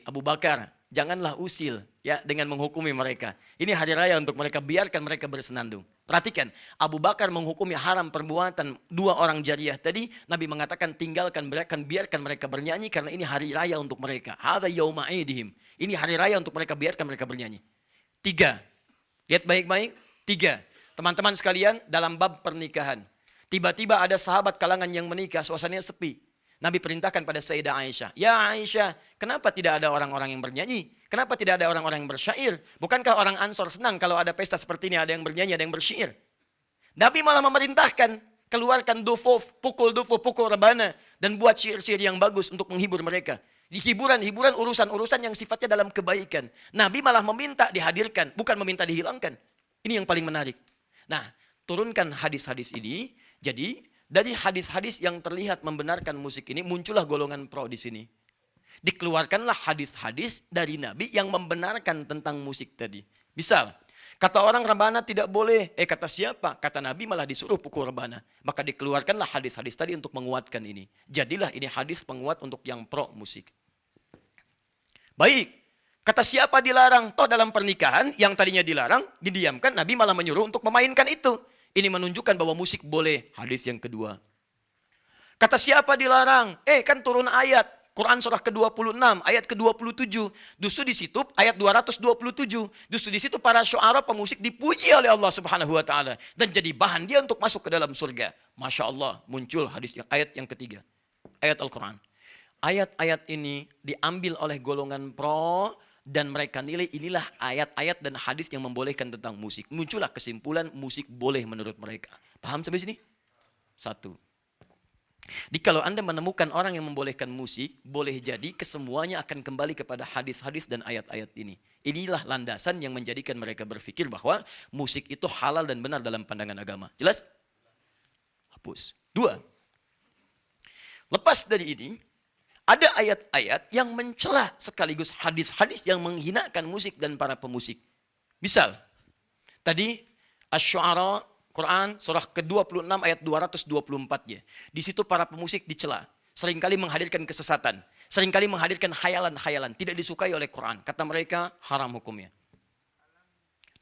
Abu Bakar, janganlah usil ya dengan menghukumi mereka. Ini hari raya untuk mereka, biarkan mereka bersenandung. Perhatikan, Abu Bakar menghukumi haram perbuatan 2 orang jariyah tadi. Nabi mengatakan tinggalkan mereka, biarkan mereka bernyanyi karena ini hari raya untuk mereka. Hadza yauma aidihim. Ini hari raya untuk mereka, biarkan mereka bernyanyi. 3. Lihat baik-baik. 3. Teman-teman sekalian, dalam bab pernikahan. Tiba-tiba ada sahabat kalangan yang menikah, suasananya sepi. Nabi perintahkan pada Sayyidah Aisyah. Ya Aisyah, kenapa tidak ada orang-orang yang bernyanyi? Kenapa tidak ada orang-orang yang bersyair? Bukankah orang Ansor senang kalau ada pesta seperti ini, ada yang bernyanyi, ada yang bersyair? Nabi malah memerintahkan, keluarkan dufuf, pukul rebana, dan buat syair-syair yang bagus untuk menghibur mereka. Di hiburan-hiburan, urusan-urusan yang sifatnya dalam kebaikan. Nabi malah meminta dihadirkan, bukan meminta dihilangkan. Ini yang paling menarik. Nah, turunkan hadis-hadis ini. Jadi, dari hadis-hadis yang terlihat membenarkan musik ini, muncullah golongan pro di sini. Dikeluarkanlah hadis-hadis dari Nabi yang membenarkan tentang musik tadi. Misal, kata orang rebana tidak boleh. Kata siapa? Kata Nabi malah disuruh pukul rebana. Maka dikeluarkanlah hadis-hadis tadi untuk menguatkan ini. Jadilah ini hadis penguat untuk yang pro musik. Baik, kata siapa dilarang? Toh dalam pernikahan yang tadinya dilarang, didiamkan, Nabi malah menyuruh untuk memainkan itu. Ini menunjukkan bahwa musik boleh. Hadis yang kedua. Kata siapa dilarang? Kan turun ayat. Quran surah ke-26, ayat ke-27. Justru di situ ayat 227. Justru di situ para syu'ara pemusik dipuji oleh Allah Subhanahu wa taala dan jadi bahan dia untuk masuk ke dalam surga. Masya Allah, muncul hadis ayat yang ketiga. Ayat Al-Quran. Ayat-ayat ini diambil oleh golongan pro dan mereka nilai inilah ayat-ayat dan hadis yang membolehkan tentang musik. Muncullah kesimpulan musik boleh menurut mereka. Paham sampai sini? Satu. Jadi kalau Anda menemukan orang yang membolehkan musik, boleh jadi kesemuanya akan kembali kepada hadis-hadis dan ayat-ayat ini. Inilah landasan yang menjadikan mereka berpikir bahwa musik itu halal dan benar dalam pandangan agama. Jelas? Hapus. Dua. Lepas dari ini, ada ayat-ayat yang mencela sekaligus hadis-hadis yang menghinakan musik dan para pemusik. Misal, tadi Asy-Syu'ara Quran surah ke-26 ayat 224-nya. Di situ para pemusik dicela. Seringkali menghadirkan kesesatan. Seringkali menghadirkan khayalan-khayalan. Tidak disukai oleh Quran. Kata mereka haram hukumnya.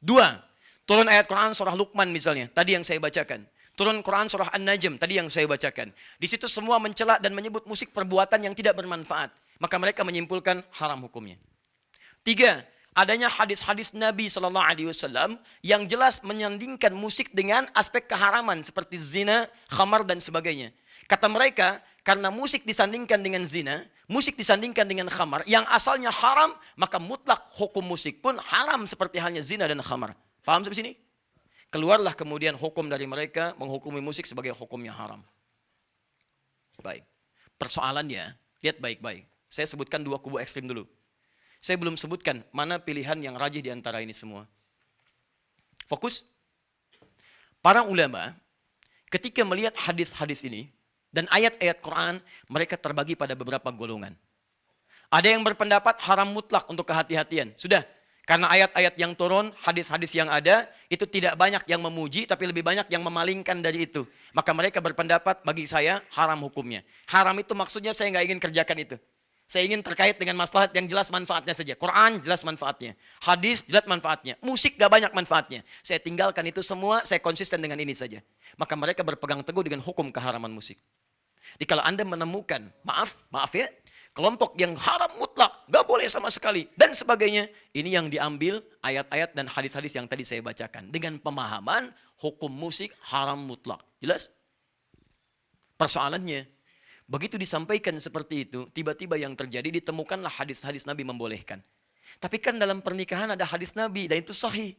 Dua, turun ayat Quran surah Luqman misalnya. Tadi yang saya bacakan. Turun Quran surah An-Najm. Tadi yang saya bacakan. Di situ semua mencela dan menyebut musik perbuatan yang tidak bermanfaat. Maka mereka menyimpulkan haram hukumnya. Tiga, adanya hadis-hadis Nabi SAW yang jelas menyandingkan musik dengan aspek keharaman seperti zina, khamar dan sebagainya. Kata mereka, karena musik disandingkan dengan zina, musik disandingkan dengan khamar yang asalnya haram, maka mutlak hukum musik pun haram seperti halnya zina dan khamar. Paham sampai sini? Keluarlah kemudian hukum dari mereka menghukumi musik sebagai hukumnya haram. Baik. Persoalannya, lihat baik-baik. Saya sebutkan dua kubu ekstrim dulu. Saya belum sebutkan mana pilihan yang rajih di antara ini semua. Fokus. Para ulama ketika melihat hadis-hadis ini dan ayat-ayat Quran, mereka terbagi pada beberapa golongan. Ada yang berpendapat haram mutlak untuk kehati-hatian. Sudah, karena ayat-ayat yang turun, hadis-hadis yang ada, itu tidak banyak yang memuji, tapi lebih banyak yang memalingkan dari itu. Maka mereka berpendapat, bagi saya haram hukumnya. Haram itu maksudnya saya nggak ingin kerjakan itu. Saya ingin terkait dengan maslahat yang jelas manfaatnya saja. Quran jelas manfaatnya. Hadis jelas manfaatnya. Musik gak banyak manfaatnya. Saya tinggalkan itu semua, saya konsisten dengan ini saja. Maka mereka berpegang teguh dengan hukum keharaman musik. Jadi kalau Anda menemukan, maaf ya, kelompok yang haram mutlak, gak boleh sama sekali, dan sebagainya. Ini yang diambil ayat-ayat dan hadis-hadis yang tadi saya bacakan. Dengan pemahaman hukum musik haram mutlak. Jelas? Persoalannya, begitu disampaikan seperti itu, tiba-tiba yang terjadi ditemukanlah hadis-hadis Nabi membolehkan. Tapi kan dalam pernikahan ada hadis Nabi dan itu sahih.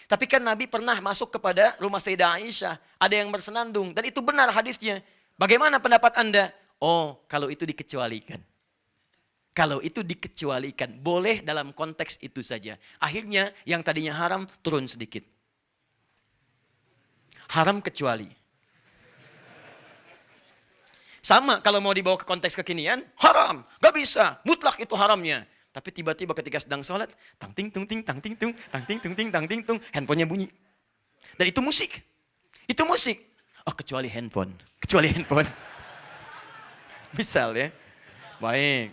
Tapi kan Nabi pernah masuk kepada rumah Sayyidah Aisyah, ada yang bersenandung dan itu benar hadisnya. Bagaimana pendapat Anda? Oh, kalau itu dikecualikan. Kalau itu dikecualikan, boleh dalam konteks itu saja. Akhirnya yang tadinya haram turun sedikit. Haram kecuali. Sama kalau mau dibawa ke konteks kekinian, haram, gak bisa, mutlak itu haramnya. Tapi tiba-tiba ketika sedang sholat, tang ting tung ting, tang ting tung, tang ting tung ting, tang ting tung, handphonenya bunyi. Dan itu musik. Itu musik. Oh, kecuali handphone. Misal ya. Baik.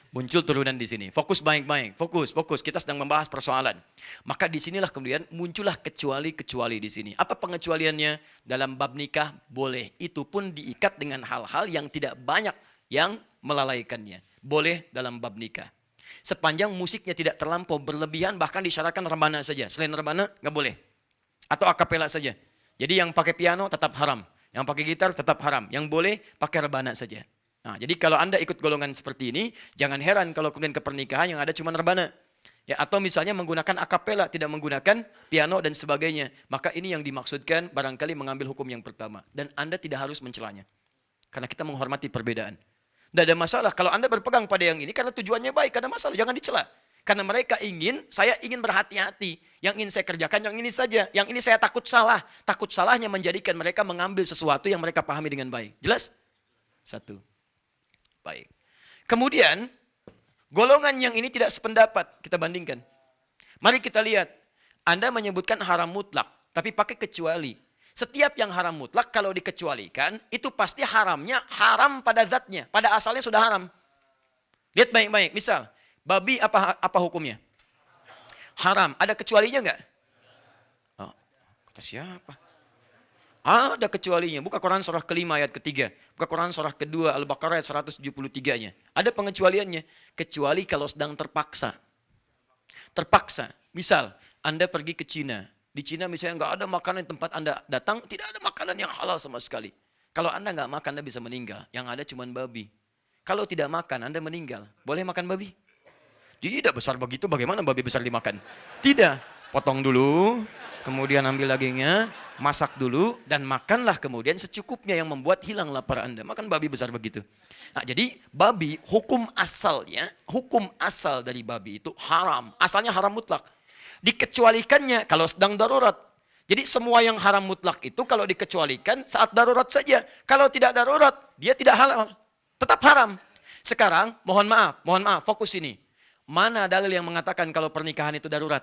Muncul turunan di sini. Fokus baik-baik. Fokus. Kita sedang membahas persoalan. Maka disinilah kemudian muncullah kecuali-kecuali di sini. Apa pengecualiannya? Dalam bab nikah boleh. Itu pun diikat dengan hal-hal yang tidak banyak yang melalaikannya. Boleh dalam bab nikah. Sepanjang musiknya tidak terlampau berlebihan, bahkan disyaratkan rebana saja. Selain rebana, nggak boleh. Atau akapela saja. Jadi yang pakai piano tetap haram. Yang pakai gitar tetap haram. Yang boleh pakai rebana saja. Nah, jadi kalau Anda ikut golongan seperti ini, jangan heran kalau kemudian ke pernikahan yang ada cuma rebana. Ya, atau misalnya menggunakan akapela, tidak menggunakan piano dan sebagainya. Maka ini yang dimaksudkan barangkali mengambil hukum yang pertama. Dan Anda tidak harus mencelanya. Karena kita menghormati perbedaan. Tidak ada masalah. Kalau Anda berpegang pada yang ini, karena tujuannya baik, tidak ada masalah. Jangan dicela. Karena mereka saya ingin berhati-hati. Yang ingin saya kerjakan yang ini saja. Yang ini saya takut salah. Takut salahnya menjadikan mereka mengambil sesuatu yang mereka pahami dengan baik. Jelas? Satu. Baik. Kemudian, golongan yang ini tidak sependapat. Kita bandingkan. Mari kita lihat. Anda menyebutkan haram mutlak. Tapi pakai kecuali. Setiap yang haram mutlak kalau dikecualikan, itu pasti haramnya haram pada zatnya. Pada asalnya sudah haram. Lihat baik-baik. Misal, babi apa hukumnya? Haram. Ada kecualinya enggak? Oh, kata siapa? Ada kecualinya. Buka Quran surah kelima ayat ketiga. Buka Quran surah kedua Al-Baqarah ayat 173-nya. Ada pengecualiannya. Kecuali kalau sedang terpaksa. Terpaksa. Misal, Anda pergi ke Cina. Di Cina misalnya nggak ada makanan di tempat Anda datang, tidak ada makanan yang halal sama sekali. Kalau Anda nggak makan, Anda bisa meninggal. Yang ada cuma babi. Kalau tidak makan, Anda meninggal. Boleh makan babi? Tidak besar begitu, bagaimana babi besar dimakan? Tidak. Potong dulu, kemudian ambil dagingnya, masak dulu, dan makanlah kemudian secukupnya yang membuat hilang lapar Anda. Makan babi besar begitu. Nah, jadi babi, hukum asal dari babi itu haram. Asalnya haram mutlak. Dikecualikannya kalau sedang darurat. Jadi semua yang haram mutlak itu kalau dikecualikan saat darurat saja. Kalau tidak darurat, dia tidak halal. Tetap haram. Sekarang, mohon maaf, fokus ini. Mana dalil yang mengatakan kalau pernikahan itu darurat?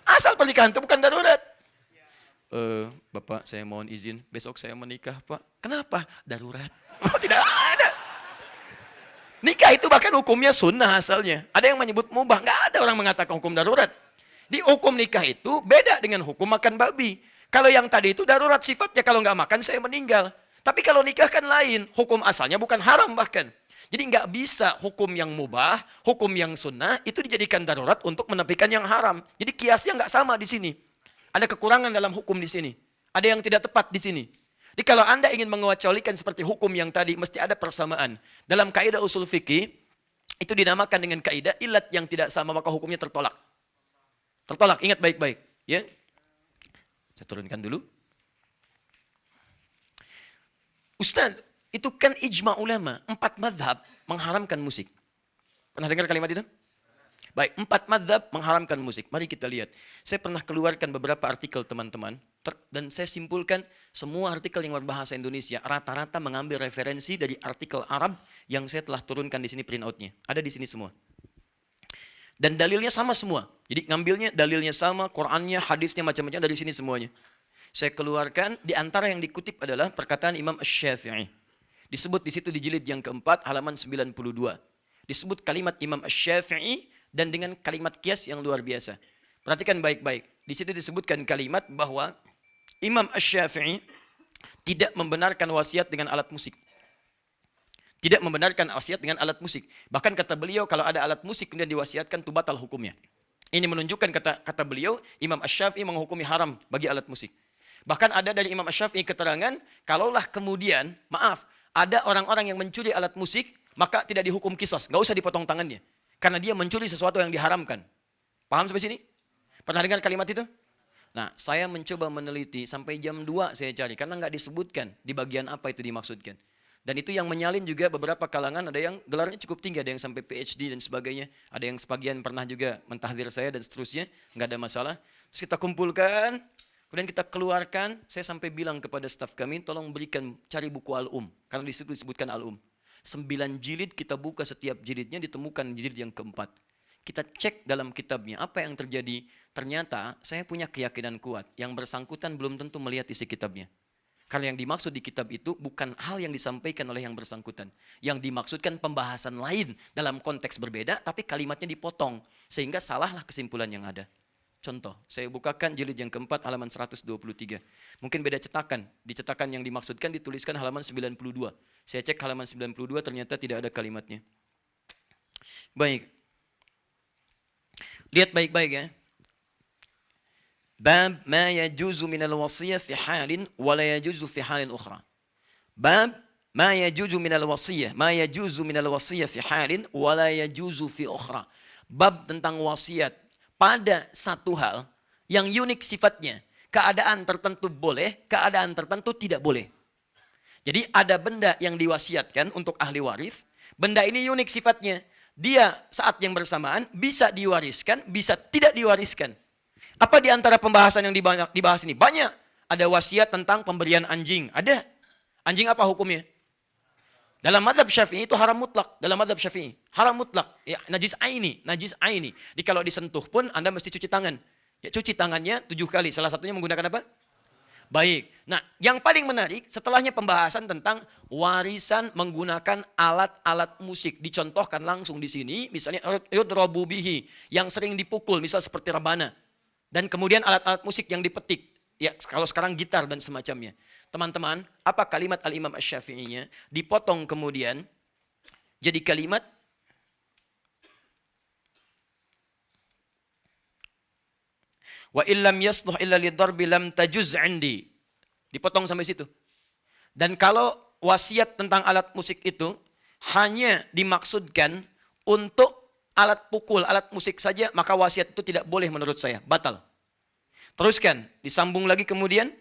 Asal pernikahan itu bukan darurat. Bapak, saya mohon izin, besok saya menikah, Pak. Kenapa? Darurat. Oh, tidak ada. Nikah itu bahkan hukumnya sunnah asalnya. Ada yang menyebut mubah. Nggak ada orang mengatakan hukum darurat. Di hukum nikah itu beda dengan hukum makan babi. Kalau yang tadi itu darurat sifatnya, kalau nggak makan saya meninggal. Tapi kalau nikah kan lain. Hukum asalnya bukan haram bahkan. Jadi nggak bisa hukum yang mubah, hukum yang sunnah itu dijadikan darurat untuk menepikan yang haram. Jadi kiasnya nggak sama di sini. Ada kekurangan dalam hukum di sini. Ada yang tidak tepat di sini. Jadi kalau Anda ingin mengecualikan seperti hukum yang tadi, mesti ada persamaan. Dalam kaidah usul fikih, itu dinamakan dengan kaidah ilat yang tidak sama, maka hukumnya tertolak. Tertolak, ingat baik-baik. Ya. Saya turunkan dulu. Ustaz, itu kan ijma ulama, 4 madhab mengharamkan musik. Pernah dengar kalimat itu? Baik, 4 madhab mengharamkan musik. Mari kita lihat. Saya pernah keluarkan beberapa artikel teman-teman. Dan saya simpulkan semua artikel yang berbahasa Indonesia rata-rata mengambil referensi dari artikel Arab yang saya telah turunkan di sini printout-nya. Ada di sini semua. Dan dalilnya sama semua. Jadi ngambilnya dalilnya sama, Qurannya, hadisnya macam-macam dari sini semuanya. Saya keluarkan, di antara yang dikutip adalah perkataan Imam Asy-Syafi'i. Disebut di situ di jilid yang keempat, halaman 92. Disebut kalimat Imam Asy-Syafi'i dan dengan kalimat kias yang luar biasa. Perhatikan baik-baik. Di situ disebutkan kalimat bahwa Imam Asy-Syafi'i tidak membenarkan wasiat dengan alat musik. Tidak membenarkan wasiat dengan alat musik. Bahkan kata beliau, kalau ada alat musik kemudian diwasiatkan, itu batal hukumnya. Ini menunjukkan kata beliau, Imam Asy-Syafi'i menghukumi haram bagi alat musik. Bahkan ada dari Imam Asy-Syafi'i keterangan, kalaulah kemudian, maaf, ada orang-orang yang mencuri alat musik, maka tidak dihukum qisas, nggak usah dipotong tangannya. Karena dia mencuri sesuatu yang diharamkan. Paham sampai sini? Pernah dengar kalimat itu? Nah, saya mencoba meneliti, sampai jam 2 saya cari, karena nggak disebutkan di bagian apa itu dimaksudkan. Dan itu yang menyalin juga beberapa kalangan, ada yang gelarnya cukup tinggi, ada yang sampai PhD dan sebagainya. Ada yang sebagian pernah juga mentahdir saya dan seterusnya, nggak ada masalah. Terus kita kumpulkan, kemudian kita keluarkan, saya sampai bilang kepada staf kami, tolong berikan, cari buku Al-Um. Karena di situ disebutkan Al-Um. 9 jilid kita buka, setiap jilidnya ditemukan jilid yang keempat. Kita cek dalam kitabnya, apa yang terjadi. Ternyata saya punya keyakinan kuat, yang bersangkutan belum tentu melihat isi kitabnya. Karena yang dimaksud di kitab itu bukan hal yang disampaikan oleh yang bersangkutan. Yang dimaksudkan pembahasan lain dalam konteks berbeda, tapi kalimatnya dipotong. Sehingga salahlah kesimpulan yang ada. Contoh, saya bukakan jilid yang keempat halaman 123. Mungkin beda cetakan. Di cetakan yang dimaksudkan dituliskan halaman 92. Saya cek halaman 92 ternyata tidak ada kalimatnya. Baik. Lihat baik-baik ya. Bab ma yajuzu minal wasiyah fi halin wa la yajuzu fi halin ukhra. Bab ma yajuzu minal wasiyah, ma yajuzu minal wasiyah fi halin wa la yajuzu fi ukhra. Bab tentang wasiat pada satu hal yang unik sifatnya. Keadaan tertentu boleh, keadaan tertentu tidak boleh. Jadi ada benda yang diwasiatkan untuk ahli waris. Benda ini unik sifatnya. Dia saat yang bersamaan bisa diwariskan, bisa tidak diwariskan. Apa di antara pembahasan yang dibahas ini? Banyak. Ada wasiat tentang pemberian anjing. Ada. Anjing apa hukumnya? Dalam mazhab Syafi'i itu haram mutlak. Dalam mazhab Syafi'i. Haram mutlak. Ya, najis aini. Najis aini. Jadi kalau disentuh pun Anda mesti cuci tangan. Ya, cuci tangannya 7 kali. Salah satunya menggunakan apa? Baik. Nah, yang paling menarik setelahnya pembahasan tentang warisan menggunakan alat-alat musik. Dicontohkan langsung di sini. Misalnya yudrobu bihi. Yang sering dipukul. Misal seperti rebana. Dan kemudian alat-alat musik yang dipetik. Ya, kalau sekarang gitar dan semacamnya. Teman-teman, apa kalimat Al-Imam Asy-Syafi'inya? Dipotong kemudian jadi kalimat wa illam yasluh illa lidarbi lam tajuz 'indi. Dipotong sampai situ. Dan kalau wasiat tentang alat musik itu hanya dimaksudkan untuk alat pukul, alat musik saja, maka wasiat itu tidak boleh menurut saya, batal. Teruskan, disambung lagi kemudian.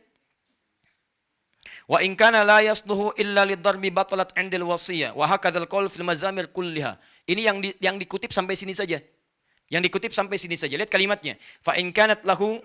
Wa in kana la yasluhu illa lidarbi batalat 'indil wasiyah wa hakadzal qaul fil mazamir kulliha. Ini yang dikutip sampai sini saja. Yang dikutip sampai sini saja. Lihat kalimatnya. Fa in kanat lahu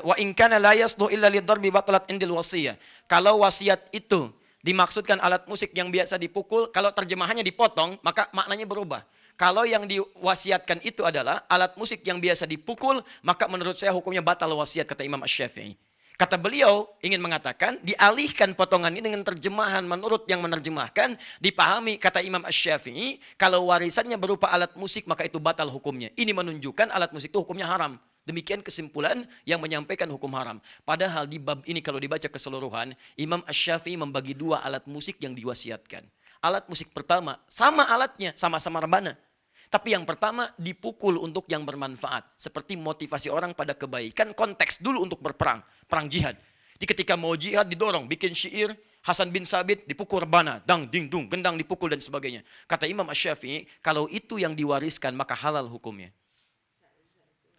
wa in kana la yasluhu illa lidarbi batalat 'indil wasiyah. Kalau wasiat itu dimaksudkan alat musik yang biasa dipukul, kalau terjemahannya dipotong, maka maknanya berubah. Kalau yang diwasiatkan itu adalah alat musik yang biasa dipukul, maka menurut saya hukumnya batal wasiat, kata Imam Asy-Syafi'i. Kata beliau ingin mengatakan dialihkan potongan ini dengan terjemahan menurut yang menerjemahkan, dipahami kata Imam Asy-Syafi'i, kalau warisannya berupa alat musik maka itu batal hukumnya. Ini menunjukkan alat musik itu hukumnya haram. Demikian kesimpulan yang menyampaikan hukum haram. Padahal di bab ini kalau dibaca keseluruhan, Imam Asy-Syafi'i membagi dua alat musik yang diwasiatkan. Alat musik pertama, sama alatnya, sama-sama rebana. Tapi yang pertama dipukul untuk yang bermanfaat. Seperti motivasi orang pada kebaikan, konteks dulu untuk berperang. Perang jihad. Di ketika mau jihad didorong, bikin syair, Hasan bin Sabit dipukul rebana, dang, ding, dung, gendang dipukul dan sebagainya. Kata Imam Asy-Syafi'i, kalau itu yang diwariskan maka halal hukumnya.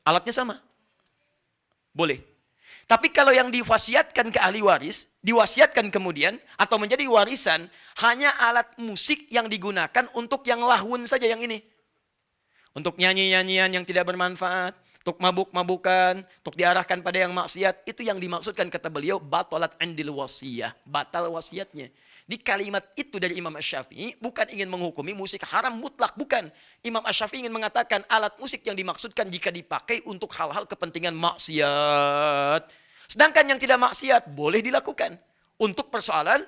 Alatnya sama. Boleh. Tapi kalau yang diwasiatkan ke ahli waris, diwasiatkan kemudian, atau menjadi warisan, hanya alat musik yang digunakan untuk yang lahun saja yang ini. Untuk nyanyi-nyanyian yang tidak bermanfaat, untuk mabuk-mabukan, untuk diarahkan pada yang maksiat, itu yang dimaksudkan kata beliau, batalat 'indil wasiyah, batal wasiatnya. Di kalimat itu dari Imam Asy-Syafi'i bukan ingin menghukumi musik haram mutlak, bukan. Imam Asy-Syafi'i ingin mengatakan alat musik yang dimaksudkan jika dipakai untuk hal-hal kepentingan maksiat. Sedangkan yang tidak maksiat boleh dilakukan untuk persoalan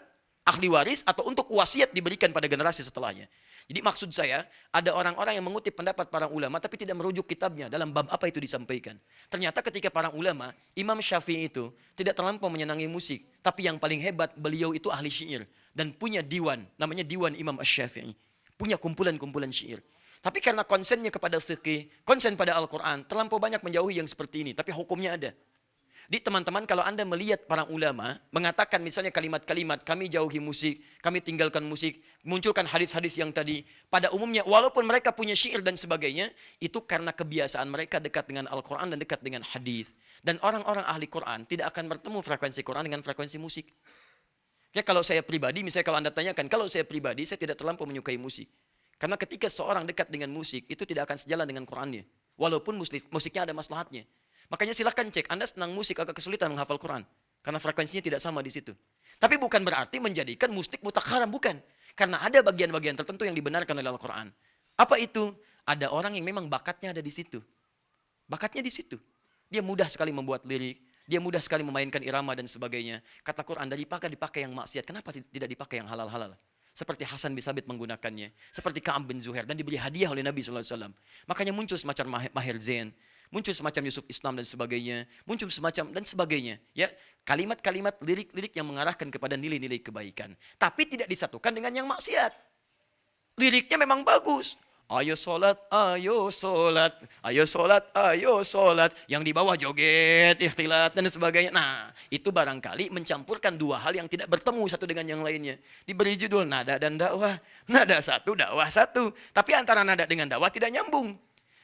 ahli waris atau untuk wasiat diberikan pada generasi setelahnya. Jadi maksud saya, ada orang-orang yang mengutip pendapat para ulama tapi tidak merujuk kitabnya dalam bab apa itu disampaikan. Ternyata ketika para ulama, Imam Syafi'i itu tidak terlampau menyenangi musik. Tapi yang paling hebat, beliau itu ahli syair. Dan punya diwan, namanya Diwan Imam Asy-Syafi'i. Punya kumpulan-kumpulan syair. Tapi karena konsennya kepada fikih, konsen pada Al-Quran, terlampau banyak menjauhi yang seperti ini. Tapi hukumnya ada. Di teman-teman, kalau Anda melihat para ulama mengatakan misalnya kalimat-kalimat, kami jauhi musik, kami tinggalkan musik, munculkan hadis-hadis yang tadi, pada umumnya walaupun mereka punya syair dan sebagainya, itu karena kebiasaan mereka dekat dengan Al-Quran dan dekat dengan hadis. Dan orang-orang ahli Quran tidak akan bertemu frekuensi Quran dengan frekuensi musik. Ya, kalau saya pribadi, misalnya kalau Anda tanyakan, kalau saya pribadi, saya tidak terlampau menyukai musik. Karena ketika seorang dekat dengan musik, itu tidak akan sejalan dengan Qurannya. Walaupun musiknya ada maslahatnya. Makanya silahkan cek, Anda senang musik agak kesulitan menghafal Quran. Karena frekuensinya tidak sama di situ. Tapi bukan berarti menjadikan musik mutlak haram, bukan. Karena ada bagian-bagian tertentu yang dibenarkan oleh Al-Quran. Apa itu? Ada orang yang memang bakatnya ada di situ. Bakatnya di situ. Dia mudah sekali membuat lirik. Dia mudah sekali memainkan irama dan sebagainya. Kata Quran, dipakai yang maksiat. Kenapa tidak dipakai yang halal-halal? Seperti Hasan bin Sabit menggunakannya. Seperti Ka'ab bin Zuhair. Dan diberi hadiah oleh Nabi SAW. Makanya muncul semacam Maher Zain. Muncul semacam Yusuf Islam dan sebagainya, muncul semacam dan sebagainya, ya, kalimat-kalimat lirik-lirik yang mengarahkan kepada nilai-nilai kebaikan, tapi tidak disatukan dengan yang maksiat. Liriknya memang bagus, ayo sholat, ayo sholat, ayo sholat, ayo sholat, yang di bawah joget, ikhtilat dan sebagainya. Nah, itu barangkali mencampurkan dua hal yang tidak bertemu satu dengan yang lainnya. Diberi judul nada dan dakwah, nada satu, dakwah satu, tapi antara nada dengan dakwah tidak nyambung.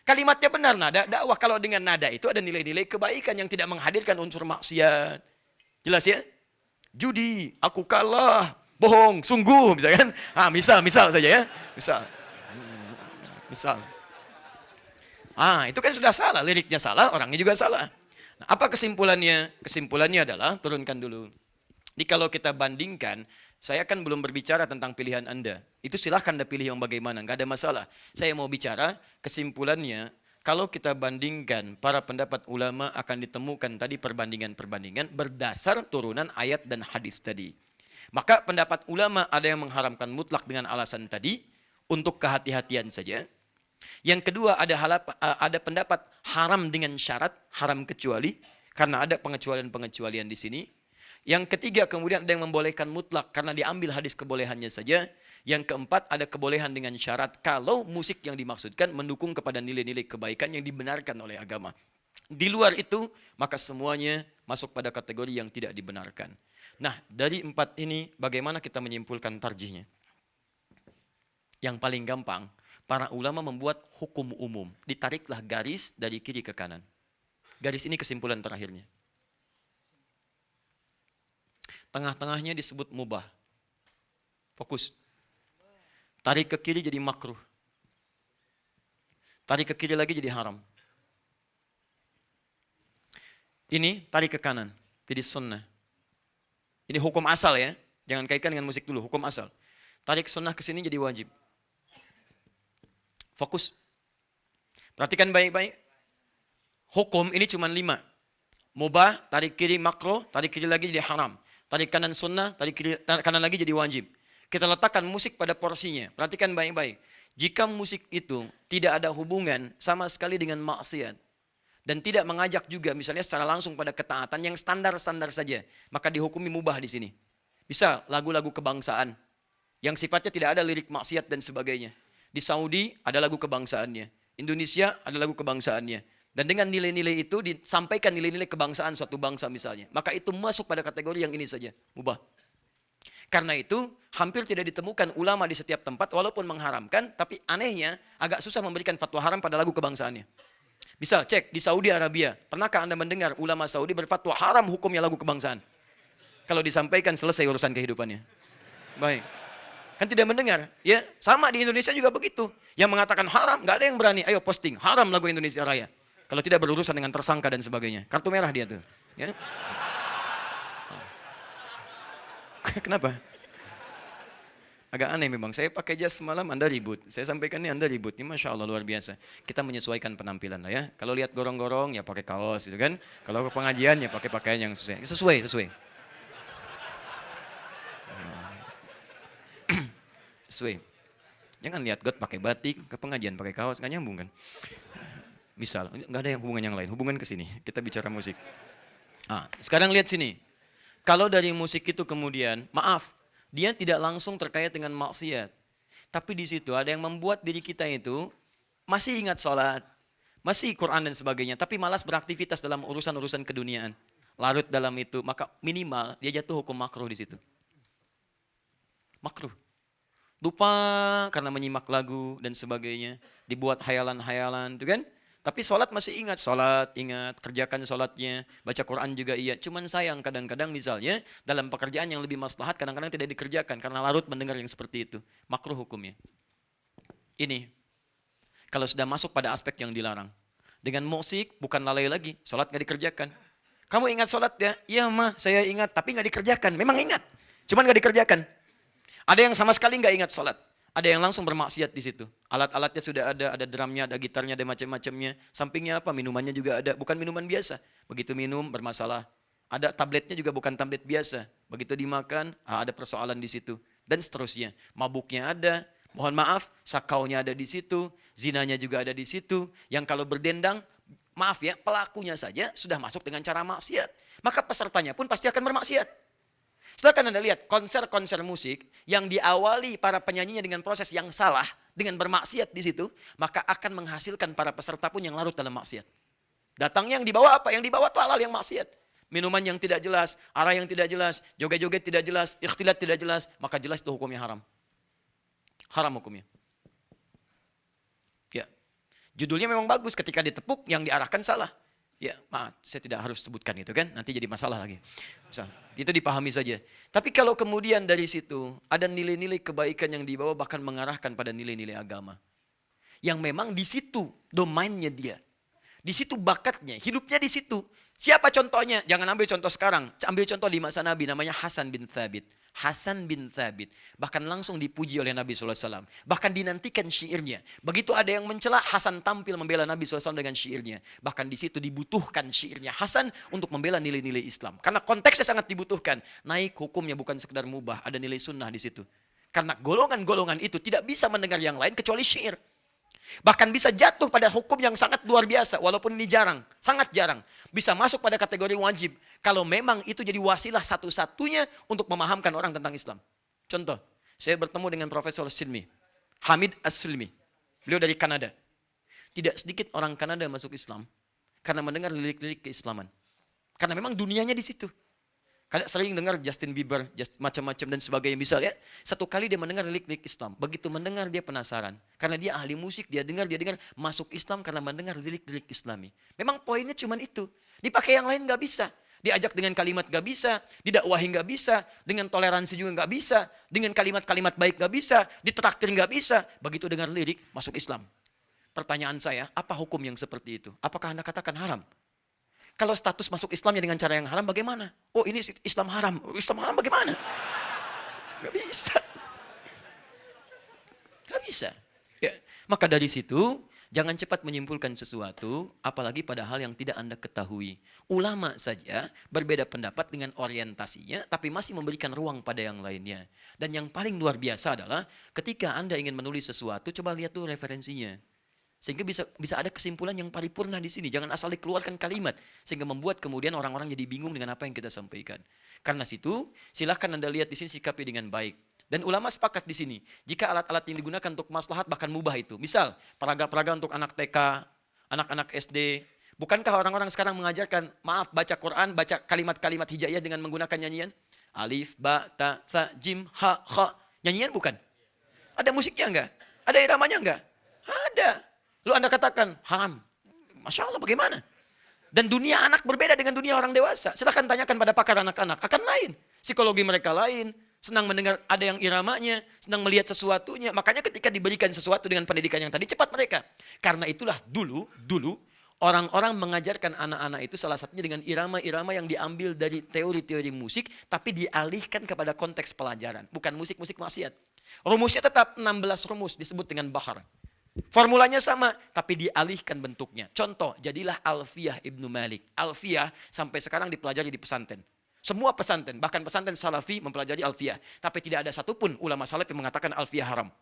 Kalimatnya benar nada, dakwah kalau dengan nada itu ada nilai-nilai kebaikan yang tidak menghadirkan unsur maksiat. Jelas ya? Judi, aku kalah, bohong, sungguh, misalkan. Misal saja ya. Misal. Itu kan sudah salah, liriknya salah, orangnya juga salah. Nah, apa kesimpulannya? Kesimpulannya adalah, turunkan dulu. Jadi kalau kita bandingkan, saya kan belum berbicara tentang pilihan Anda. Itu silahkan Anda pilih yang bagaimana, nggak ada masalah. Saya mau bicara kesimpulannya, kalau kita bandingkan para pendapat ulama akan ditemukan tadi perbandingan-perbandingan berdasar turunan ayat dan hadis tadi. Maka pendapat ulama ada yang mengharamkan mutlak dengan alasan tadi, untuk kehati-hatian saja. Yang kedua ada pendapat haram dengan syarat, haram kecuali, karena ada pengecualian-pengecualian di sini. Yang ketiga kemudian ada yang membolehkan mutlak karena diambil hadis kebolehannya saja. Yang keempat ada kebolehan dengan syarat kalau musik yang dimaksudkan mendukung kepada nilai-nilai kebaikan yang dibenarkan oleh agama. Di luar itu maka semuanya masuk pada kategori yang tidak dibenarkan. Nah, dari empat ini bagaimana kita menyimpulkan tarjihnya? Yang paling gampang, para ulama membuat hukum umum. Ditariklah garis dari kiri ke kanan. Garis ini kesimpulan terakhirnya. Tengah-tengahnya disebut mubah. Fokus. Tarik ke kiri jadi makruh. Tarik ke kiri lagi jadi haram. Ini tarik ke kanan, jadi sunnah. Ini hukum asal ya. Jangan kaitkan dengan musik dulu, hukum asal. Tarik sunnah ke sini jadi wajib. Fokus. Perhatikan baik-baik. Hukum ini cuma 5. Mubah, tarik kiri makruh, tarik kiri lagi jadi haram. Tarik kanan sunnah, tarik kiri, kanan lagi jadi wajib. Kita letakkan musik pada porsinya. Perhatikan baik-baik. Jika musik itu tidak ada hubungan sama sekali dengan maksiat, dan tidak mengajak juga misalnya secara langsung pada ketaatan yang standar-standar saja, maka dihukumi mubah di sini. Bisa lagu-lagu kebangsaan yang sifatnya tidak ada lirik maksiat dan sebagainya. Di Saudi ada lagu kebangsaannya, Indonesia ada lagu kebangsaannya. Dan dengan nilai-nilai itu disampaikan nilai-nilai kebangsaan suatu bangsa misalnya. Maka itu masuk pada kategori yang ini saja, mubah. Karena itu hampir tidak ditemukan ulama di setiap tempat walaupun mengharamkan, tapi anehnya agak susah memberikan fatwa haram pada lagu kebangsaannya. Misal cek di Saudi Arabia, pernahkah Anda mendengar ulama Saudi berfatwa haram hukumnya lagu kebangsaan? Kalau disampaikan selesai urusan kehidupannya. Baik. Kan tidak mendengar. Ya, sama di Indonesia juga begitu. Yang mengatakan haram, nggak ada yang berani. Ayo posting, haram lagu Indonesia Raya. Kalau tidak berurusan dengan tersangka dan sebagainya. Kartu merah dia tuh. Ya. Kenapa? Agak aneh memang. Saya pakai jas semalam, Anda ribut. Saya sampaikan ini Anda ribut. Ini Masya Allah luar biasa. Kita menyesuaikan penampilan lah ya. Kalau lihat gorong-gorong ya pakai kaos gitu kan. Kalau ke pengajian ya pakai pakaian yang sesuai. Sesuai. Sesuai. Jangan lihat God pakai batik, ke pengajian pakai kaos, nggak nyambung kan? Misal, nggak ada yang hubungan yang lain. Hubungan ke sini. Kita bicara musik. Sekarang lihat sini. Kalau dari musik itu kemudian, maaf, dia tidak langsung terkait dengan maksiat. Tapi di situ ada yang membuat diri kita itu masih ingat sholat, masih Quran dan sebagainya, tapi malas beraktivitas dalam urusan-urusan keduniaan. Larut dalam itu, maka minimal dia jatuh hukum makruh di situ. Makruh. Lupa karena menyimak lagu dan sebagainya, dibuat hayalan-hayalan, itu kan? Tapi sholat masih ingat, kerjakan sholatnya, baca Quran juga iya. Cuman sayang kadang-kadang misalnya dalam pekerjaan yang lebih maslahat kadang-kadang tidak dikerjakan karena larut mendengar yang seperti itu. Makruh hukumnya. Ini, kalau sudah masuk pada aspek yang dilarang. Dengan musik bukan lalai lagi, sholat nggak dikerjakan. Kamu ingat sholat ya? Iya mah, saya ingat, tapi nggak dikerjakan. Memang ingat, cuman nggak dikerjakan. Ada yang sama sekali nggak ingat sholat. Ada yang langsung bermaksiat di situ. Alat-alatnya sudah ada drumnya, ada gitarnya, ada macam-macamnya. Sampingnya apa? Minumannya juga ada. Bukan minuman biasa. Begitu minum bermasalah. Ada tabletnya juga bukan tablet biasa. Begitu dimakan, ada persoalan di situ. Dan seterusnya. Mabuknya ada. Mohon maaf, sakaunya ada di situ. Zinanya juga ada di situ. Yang kalau berdendang, maaf ya, pelakunya saja sudah masuk dengan cara maksiat. Maka pesertanya pun pasti akan bermaksiat. Silakan Anda lihat konser-konser musik yang diawali para penyanyinya dengan proses yang salah, dengan bermaksiat di situ, maka akan menghasilkan para peserta pun yang larut dalam maksiat. Datangnya yang dibawa apa? Yang dibawa itu halal yang maksiat. Minuman yang tidak jelas, arah yang tidak jelas, joget-joget tidak jelas, ikhtilat tidak jelas, maka jelas itu hukumnya haram. Haram hukumnya. Ya. Judulnya memang bagus, ketika ditepuk yang diarahkan salah. Ya, maaf, saya tidak harus sebutkan itu kan, nanti jadi masalah lagi. Misal, itu dipahami saja. Tapi kalau kemudian dari situ ada nilai-nilai kebaikan yang dibawa bahkan mengarahkan pada nilai-nilai agama. Yang memang di situ domainnya dia. Di situ bakatnya, hidupnya di situ. Siapa contohnya? Jangan ambil contoh sekarang, ambil contoh di masa Nabi namanya Hasan bin Thabit. Hasan bin Thabit bahkan langsung dipuji oleh Nabi SAW. Bahkan dinantikan syairnya. Begitu ada yang mencela, Hasan tampil membela Nabi SAW dengan syairnya. Bahkan di situ dibutuhkan syairnya Hasan untuk membela nilai-nilai Islam. Karena konteksnya sangat dibutuhkan. Naik hukumnya bukan sekedar mubah, ada nilai sunnah di situ. Karena golongan-golongan itu tidak bisa mendengar yang lain kecuali syair. Bahkan bisa jatuh pada hukum yang sangat luar biasa, walaupun ini jarang, sangat jarang. Bisa masuk pada kategori wajib, kalau memang itu jadi wasilah satu-satunya untuk memahamkan orang tentang Islam. Contoh, saya bertemu dengan Profesor Silmi, Hamid As-Silmi. Beliau dari Kanada. Tidak sedikit orang Kanada masuk Islam, karena mendengar lirik-lirik keislaman. Karena memang dunianya di situ. Kadang sering dengar Justin Bieber, macam-macam dan sebagainya. Misal ya, satu kali dia mendengar lirik-lirik Islam. Begitu mendengar dia penasaran. Karena dia ahli musik, dia dengar, masuk Islam karena mendengar lirik-lirik Islami. Memang poinnya cuma itu. Dipakai yang lain nggak bisa. Diajak dengan kalimat nggak bisa, didakwahi nggak bisa, dengan toleransi juga nggak bisa, dengan kalimat-kalimat baik nggak bisa, ditraktir nggak bisa. Begitu dengar lirik, masuk Islam. Pertanyaan saya, apa hukum yang seperti itu? Apakah Anda katakan haram? Kalau status masuk Islamnya dengan cara yang haram, bagaimana? Oh, ini Islam haram. Islam haram bagaimana? Gak bisa. Gak bisa. Ya. Maka dari situ, jangan cepat menyimpulkan sesuatu, apalagi pada hal yang tidak Anda ketahui. Ulama saja berbeda pendapat dengan orientasinya, tapi masih memberikan ruang pada yang lainnya. Dan yang paling luar biasa adalah, ketika Anda ingin menulis sesuatu, coba lihat dulu referensinya. Sehingga bisa ada kesimpulan yang paripurna di sini. Jangan asal dikeluarkan kalimat. Sehingga membuat kemudian orang-orang jadi bingung dengan apa yang kita sampaikan. Karena situ, silahkan Anda lihat di sini sikapi dengan baik. Dan ulama sepakat di sini. Jika alat-alat yang digunakan untuk maslahat bahkan mubah itu. Misal, peraga-peraga untuk anak TK, anak-anak SD. Bukankah orang-orang sekarang mengajarkan, maaf, baca Quran, baca kalimat-kalimat hijaiyah dengan menggunakan nyanyian? Alif, ba, ta, tha, jim, ha, kha. Nyanyian bukan? Ada musiknya enggak? Ada iramanya enggak? Ada. Lalu Anda katakan, haram. Masya Allah, bagaimana? Dan dunia anak berbeda dengan dunia orang dewasa. Silahkan tanyakan pada pakar anak-anak. Akan lain. Psikologi mereka lain. Senang mendengar ada yang iramanya. Senang melihat sesuatunya. Makanya ketika diberikan sesuatu dengan pendidikan yang tadi, cepat mereka. Karena itulah dulu orang-orang mengajarkan anak-anak itu salah satunya dengan irama-irama yang diambil dari teori-teori musik. Tapi dialihkan kepada konteks pelajaran. Bukan musik-musik maksiat. Rumusnya tetap 16 rumus disebut dengan bahar. Formulanya sama, tapi dialihkan bentuknya. Contoh, jadilah Alfiyah Ibnu Malik. Alfiyah sampai sekarang dipelajari di pesantren. Semua pesantren, bahkan pesantren Salafi mempelajari Alfiyah. Tapi tidak ada satupun ulama salaf yang mengatakan Alfiyah haram.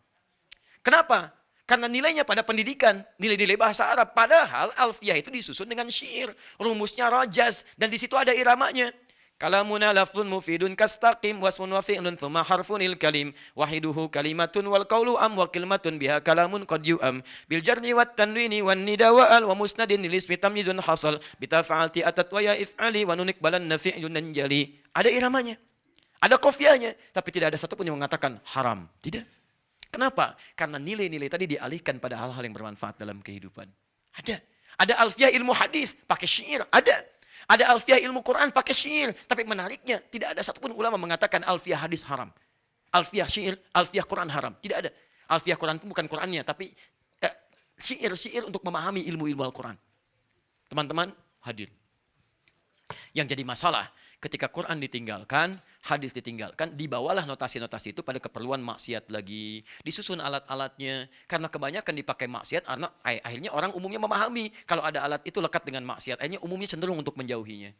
Kenapa? Karena nilainya pada pendidikan, nilai-nilai bahasa Arab. Padahal Alfiyah itu disusun dengan syair. Rumusnya rajaz, dan di situ ada iramanya. Kalamuna lafzun mufidun kastaqim wasmun wa fi'lun thumma harfunil kalim wahiduhu kalimatun wal qawlu am wa kalimatun biha kalamun qad yu'am bil jarri wat tanwini wan nida wa al wa musnadin lil ismi tamyizun hasal bitafa'alti atat wa ya if'ali wa nunik balan nafi'un jali. Ada iramanya, ada qafiyahnya, tapi tidak ada satupun yang mengatakan haram. Tidak. Kenapa? Karena nilai-nilai tadi dialihkan pada hal-hal yang bermanfaat dalam kehidupan. Ada alfiyah ilmu hadis pakai syair, ada alfiyah ilmu Quran pakai syair. Tapi menariknya, tidak ada satupun ulama mengatakan alfiyah hadis haram. Alfiyah syair, alfiyah Quran haram. Tidak ada. Alfiyah Quran itu bukan Qurannya, tapi syair-syair untuk memahami ilmu-ilmu Al-Quran. Teman-teman, hadir. Yang jadi masalah, ketika Quran ditinggalkan, hadis ditinggalkan, dibawalah notasi-notasi itu pada keperluan maksiat lagi. Disusun alat-alatnya. Karena kebanyakan dipakai maksiat, akhirnya orang umumnya memahami. Kalau ada alat itu lekat dengan maksiat, akhirnya umumnya cenderung untuk menjauhinya.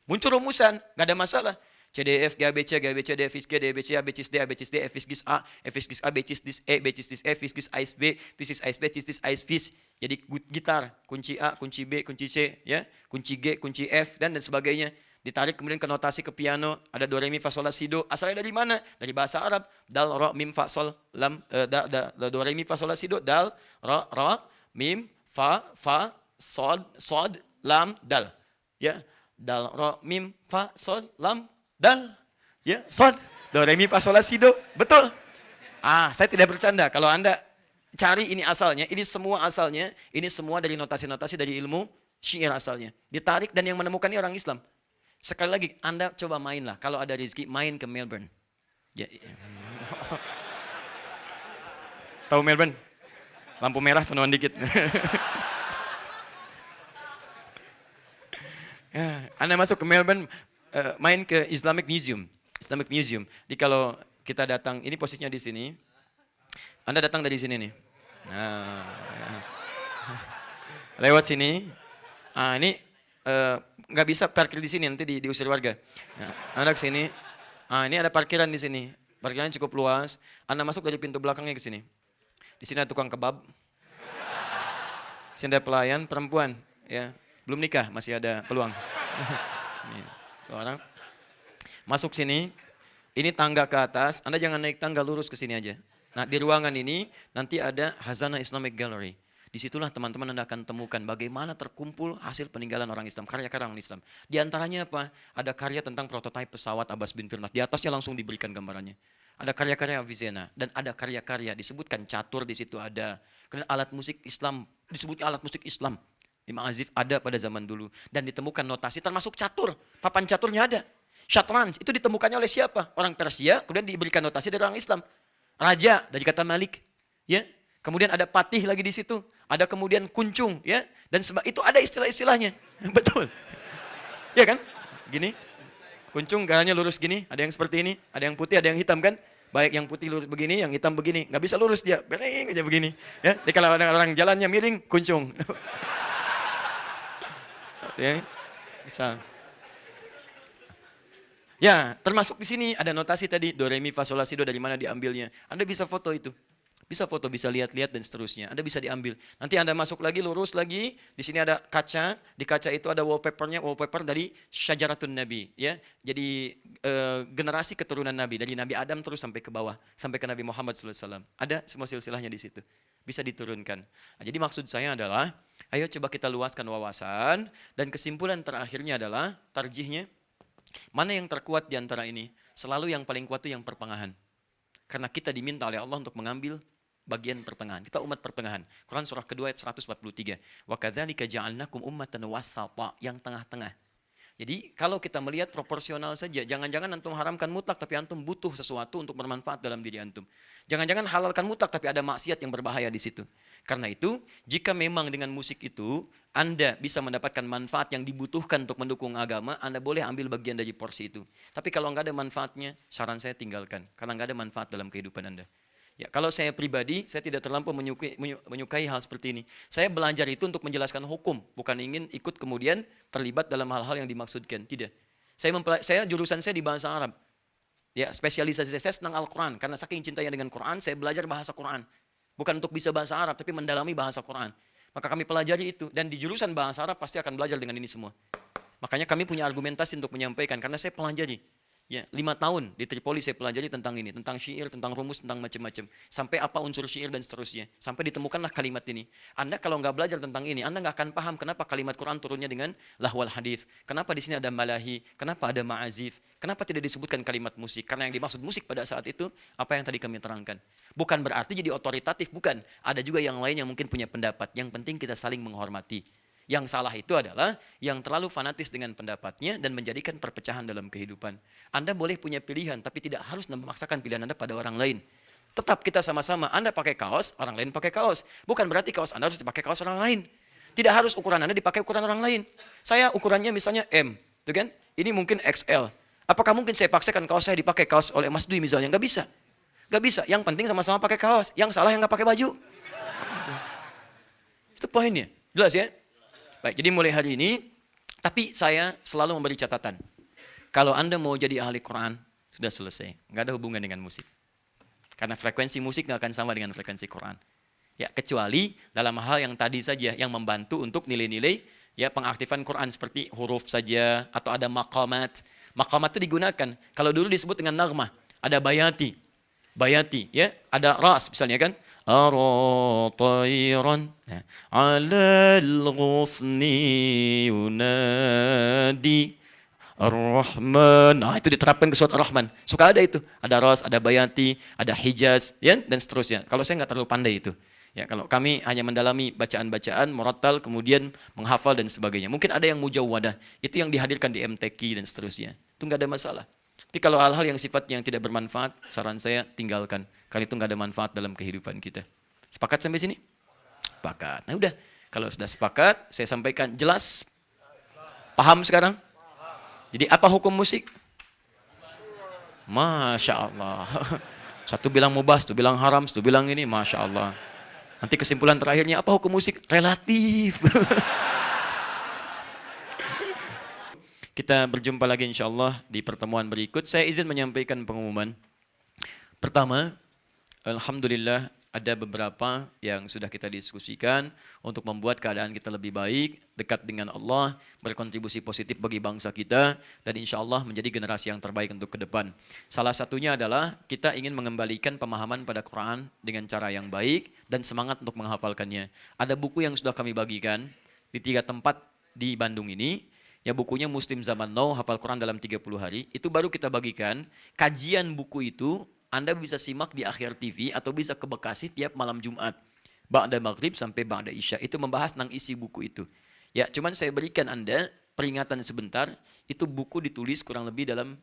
Muncul rumusan, gak ada masalah. CDF, GABC, GABC, DFIS G, DBC, ABCIS D, ABCIS D, FIS A, FIS A, BCIS D, E, BCIS D, E, FIS AIS B, FIS AIS B, CIS AIS FIS. Jadi gitar, kunci A, kunci B, kunci C, ya, kunci G, kunci F, dan sebagainya. Ditarik kemudian ke notasi ke piano, ada do, re, mi, fa, sol, la, si, do. Asalnya dari mana? Dari bahasa Arab. Dal, ro, mim, fa, sol, lam, do, re, mi, fa, sol, la, si, do. Dal, ro, mim, fa, sod, lam, dal. Ya, dal, ro, mim, fa, sol, lam, dal. Ya, sod, do, re, mi, fa, sol, la, si, do. Betul. Saya tidak bercanda. Kalau Anda cari ini asalnya, ini semua dari notasi-notasi dari ilmu syair asalnya. Ditarik dan yang menemukan ini orang Islam. Sekali lagi, Anda coba main lah. Kalau ada rezeki, main ke Melbourne. Ya. Tahu Melbourne? Lampu merah, senuan dikit. Anda masuk ke Melbourne, main ke Islamic Museum. Jadi kalau kita datang, ini posisinya di sini. Anda datang dari sini nih. Lewat sini. Ini nggak bisa parkir di sini, nanti diusir warga. Anda ke sini. Ini ada parkiran di sini. Parkirannya cukup luas. Anda masuk dari pintu belakangnya ke sini. Di sini ada tukang kebab. Di sini ada pelayan perempuan, ya. Belum nikah, masih ada peluang. Nih, tuh orang. Masuk sini. Ini tangga ke atas. Anda jangan naik tangga, lurus ke sini aja. Nah, di ruangan ini nanti ada Hazanah Islamic Gallery. Disitulah teman-teman Anda akan temukan bagaimana terkumpul hasil peninggalan orang Islam, karya-karya orang Islam. Di antaranya apa? Ada karya tentang prototipe pesawat Abbas bin Firnas. Di atasnya langsung diberikan gambarannya. Ada karya-karya Avicenna dan ada karya-karya disebutkan catur di situ ada. Kemudian alat musik Islam disebutnya alat musik Islam. Imam Azif ada pada zaman dulu dan ditemukan notasi termasuk catur. Papan caturnya ada. Syatranj itu ditemukannya oleh siapa? Orang Persia, kemudian diberikan notasi dari orang Islam. Raja dari kata Malik, ya. Kemudian ada patih lagi di situ, ada kemudian kuncung, ya, dan itu ada istilah-istilahnya, betul, ya kan? Gini, kuncung galanya lurus gini, ada yang seperti ini, ada yang putih, ada yang hitam kan? Baik yang putih lurus begini, yang hitam begini, nggak bisa lurus dia, bering aja begini, ya. Jadi kalau ada orang jalannya miring, kuncung, ya, bisa. Ya, termasuk di sini ada notasi tadi do re mi fa sol la si do dari mana diambilnya. Anda bisa foto itu. Bisa foto, bisa lihat-lihat dan seterusnya. Anda bisa diambil. Nanti Anda masuk lagi, lurus lagi. Di sini ada kaca. Di kaca itu ada wallpapernya, wallpaper dari Syajaratun Nabi. Ya, jadi generasi keturunan Nabi dari Nabi Adam terus sampai ke bawah, sampai ke Nabi Muhammad SAW. Ada semua silsilahnya di situ. Bisa diturunkan. Nah, jadi maksud saya adalah, ayo coba kita luaskan wawasan dan kesimpulan terakhirnya adalah tarjihnya. Mana yang terkuat di antara ini? Selalu yang paling kuat itu yang pertengahan. Karena kita diminta oleh Allah untuk mengambil bagian pertengahan. Kita umat pertengahan. Quran surah kedua ayat 143. Wa kadzalika ja'alnakum ummatan wasata, yang tengah-tengah. Jadi kalau kita melihat proporsional saja, jangan-jangan antum haramkan mutlak tapi antum butuh sesuatu untuk bermanfaat dalam diri antum. Jangan-jangan halalkan mutlak tapi ada maksiat yang berbahaya di situ. Karena itu, jika memang dengan musik itu Anda bisa mendapatkan manfaat yang dibutuhkan untuk mendukung agama, Anda boleh ambil bagian dari porsi itu. Tapi kalau nggak ada manfaatnya, saran saya tinggalkan. Karena nggak ada manfaat dalam kehidupan Anda. Ya, kalau saya pribadi, saya tidak terlampau menyukai hal seperti ini. Saya belajar itu untuk menjelaskan hukum, bukan ingin ikut kemudian terlibat dalam hal-hal yang dimaksudkan. Tidak. Saya jurusan saya di bahasa Arab. Ya, spesialisasi saya tentang Al-Quran. Karena saking cintanya dengan Quran, saya belajar bahasa Quran. Bukan untuk bisa bahasa Arab, tapi mendalami bahasa Quran. Maka kami pelajari itu. Dan di jurusan bahasa Arab pasti akan belajar dengan ini semua. Makanya kami punya argumentasi untuk menyampaikan. Karena saya pelajari. Ya, 5 tahun di Tripoli saya pelajari tentang ini, tentang syair, tentang rumus, tentang macam-macam. Sampai apa unsur syair dan seterusnya. Sampai ditemukanlah kalimat ini. Anda kalau nggak belajar tentang ini, Anda nggak akan paham kenapa kalimat Quran turunnya dengan lahwal hadith. Kenapa di sini ada malahi, kenapa ada ma'azif, kenapa tidak disebutkan kalimat musik. Karena yang dimaksud musik pada saat itu, apa yang tadi kami terangkan. Bukan berarti jadi otoritatif, bukan. Ada juga yang lain yang mungkin punya pendapat. Yang penting kita saling menghormati. Yang salah itu adalah yang terlalu fanatis dengan pendapatnya dan menjadikan perpecahan dalam kehidupan. Anda boleh punya pilihan, tapi tidak harus memaksakan pilihan Anda pada orang lain. Tetap kita sama-sama, Anda pakai kaos, orang lain pakai kaos. Bukan berarti kaos Anda harus dipakai kaos orang lain. Tidak harus ukuran Anda dipakai ukuran orang lain. Saya ukurannya misalnya M, tuh kan? Ini mungkin XL. Apakah mungkin saya paksakan kaos saya dipakai kaos oleh Mas Dwi misalnya? Nggak bisa. Nggak bisa. Yang penting sama-sama pakai kaos. Yang salah yang nggak pakai baju. Itu poinnya. Jelas ya? Baik, jadi mulai hari ini, tapi saya selalu memberi catatan. Kalau Anda mau jadi ahli Quran, sudah selesai. Nggak ada hubungan dengan musik. Karena frekuensi musik nggak akan sama dengan frekuensi Quran. Ya, kecuali dalam hal yang tadi saja, yang membantu untuk nilai-nilai ya pengaktifan Quran seperti huruf saja, atau ada maqamat. Maqamat itu digunakan. Kalau dulu disebut dengan nagmah, ada bayati. Bayati, ya, ada ras misalnya kan. Aratayran alal ghusni yunadi Ar-Rahman. Nah, itu diterapkan ke surat Ar-Rahman. Suka ada itu. Ada ras, ada bayati, ada hijaz, ya, dan seterusnya. Kalau saya nggak terlalu pandai itu. Ya, kalau kami hanya mendalami bacaan-bacaan, murattal, kemudian menghafal dan sebagainya. Mungkin ada yang mujawwadah. Itu yang dihadirkan di MTQ dan seterusnya. Itu nggak ada masalah. Tapi kalau hal-hal yang sifatnya yang tidak bermanfaat, saran saya tinggalkan. Karena itu nggak ada manfaat dalam kehidupan kita. Sepakat sampai sini? Sepakat. Nah udah, kalau sudah sepakat, saya sampaikan jelas. Paham sekarang? Jadi apa hukum musik? Masya Allah. Satu bilang mubah, satu bilang haram, satu bilang ini, Masya Allah. Nanti kesimpulan terakhirnya, apa hukum musik? Relatif. Kita berjumpa lagi insya Allah di pertemuan berikut. Saya izin menyampaikan pengumuman. Pertama, alhamdulillah ada beberapa yang sudah kita diskusikan untuk membuat keadaan kita lebih baik, dekat dengan Allah, berkontribusi positif bagi bangsa kita, dan insya Allah menjadi generasi yang terbaik untuk ke depan. Salah satunya adalah kita ingin mengembalikan pemahaman pada Quran dengan cara yang baik dan semangat untuk menghafalkannya. Ada buku yang sudah kami bagikan di 3 tempat di Bandung ini. Ya, bukunya Muslim Zaman Now, hafal Quran dalam 30 hari. Itu baru kita bagikan. Kajian buku itu Anda bisa simak di Akhir TV atau bisa ke Bekasi tiap malam Jumat. Ba'da maghrib sampai ba'da isya. Itu membahas tentang isi buku itu. Ya, cuman saya berikan Anda peringatan sebentar. Itu buku ditulis kurang lebih dalam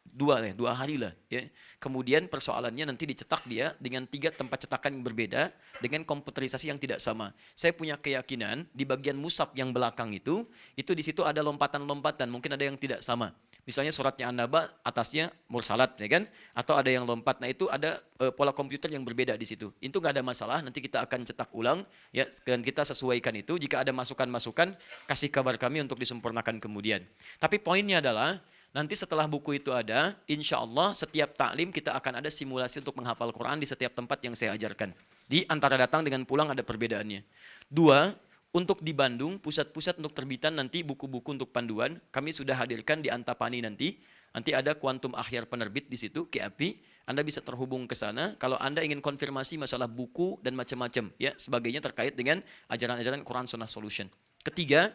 2 hari lah. Ya. Kemudian persoalannya nanti dicetak dia dengan 3 tempat cetakan yang berbeda dengan komputerisasi yang tidak sama. Saya punya keyakinan di bagian mushaf yang belakang itu di situ ada lompatan-lompatan, mungkin ada yang tidak sama. Misalnya suratnya An-Naba atasnya mursalat, ya kan? Atau ada yang lompat. Nah itu ada pola komputer yang berbeda di situ. Itu nggak ada masalah. Nanti kita akan cetak ulang, ya, dan kita sesuaikan itu. Jika ada masukan-masukan, kasih kabar kami untuk disempurnakan kemudian. Tapi poinnya adalah nanti setelah buku itu ada, insya Allah setiap taklim kita akan ada simulasi untuk menghafal Quran di setiap tempat yang saya ajarkan. Di antara datang dengan pulang ada perbedaannya. 2, untuk di Bandung, pusat-pusat untuk terbitan nanti buku-buku untuk panduan, kami sudah hadirkan di Antapani nanti. Nanti ada Kuantum Akhyar penerbit di situ, KAPI. Anda bisa terhubung ke sana. Kalau Anda ingin konfirmasi masalah buku dan macam-macam, ya, sebagainya terkait dengan ajaran-ajaran Quran Sunnah Solution. 3,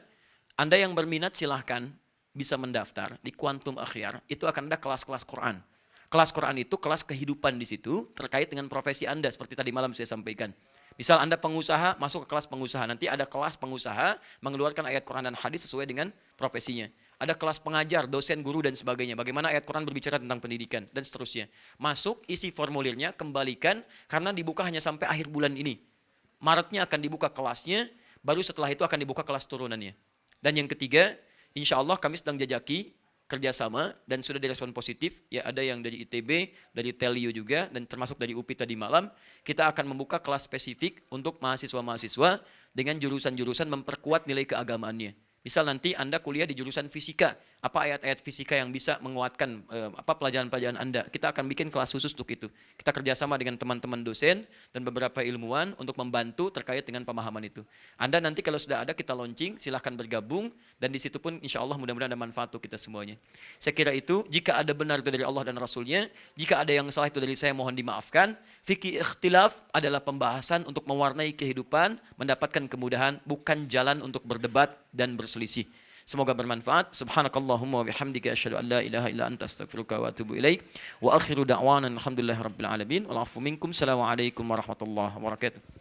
Anda yang berminat silahkan bisa mendaftar di Kuantum Akhyar, itu akan ada kelas-kelas Quran. Kelas Quran itu kelas kehidupan di situ terkait dengan profesi Anda seperti tadi malam saya sampaikan. Misal Anda pengusaha, masuk ke kelas pengusaha, nanti ada kelas pengusaha mengeluarkan ayat Quran dan hadis sesuai dengan profesinya. Ada kelas pengajar, dosen, guru dan sebagainya. Bagaimana ayat Quran berbicara tentang pendidikan dan seterusnya. Masuk, isi formulirnya, kembalikan karena dibuka hanya sampai akhir bulan ini. Maretnya akan dibuka kelasnya, baru setelah itu akan dibuka kelas turunannya. Dan yang ketiga, insya Allah kami sedang jajaki kerjasama dan sudah direspon positif. Ya, ada yang dari ITB, dari Telio juga, dan termasuk dari UPI tadi malam. Kita akan membuka kelas spesifik untuk mahasiswa-mahasiswa dengan jurusan-jurusan memperkuat nilai keagamaannya. Misal nanti Anda kuliah di jurusan fisika, apa ayat-ayat fisika yang bisa menguatkan apa pelajaran-pelajaran Anda. Kita akan bikin kelas khusus untuk itu. Kita kerjasama dengan teman-teman dosen dan beberapa ilmuwan untuk membantu terkait dengan pemahaman itu. Anda nanti kalau sudah ada kita launching, silahkan bergabung dan di situ pun insya Allah mudah-mudahan ada manfaat untuk kita semuanya. Saya kira itu, jika ada benar itu dari Allah dan Rasulnya, jika ada yang salah itu dari saya mohon dimaafkan. Fikih ikhtilaf adalah pembahasan untuk mewarnai kehidupan, mendapatkan kemudahan, bukan jalan untuk berdebat dan berselisih. Semoga bermanfaat. Subhanakallahumma wa bihamdika asyhadu an la ilaha illa anta astaghfiruka wa atubu ilaik. Wa akhiru da'wana alhamdulillahirabbil alamin. Wal 'afwu minkum. Assalamualaikum warahmatullahi wabarakatuh.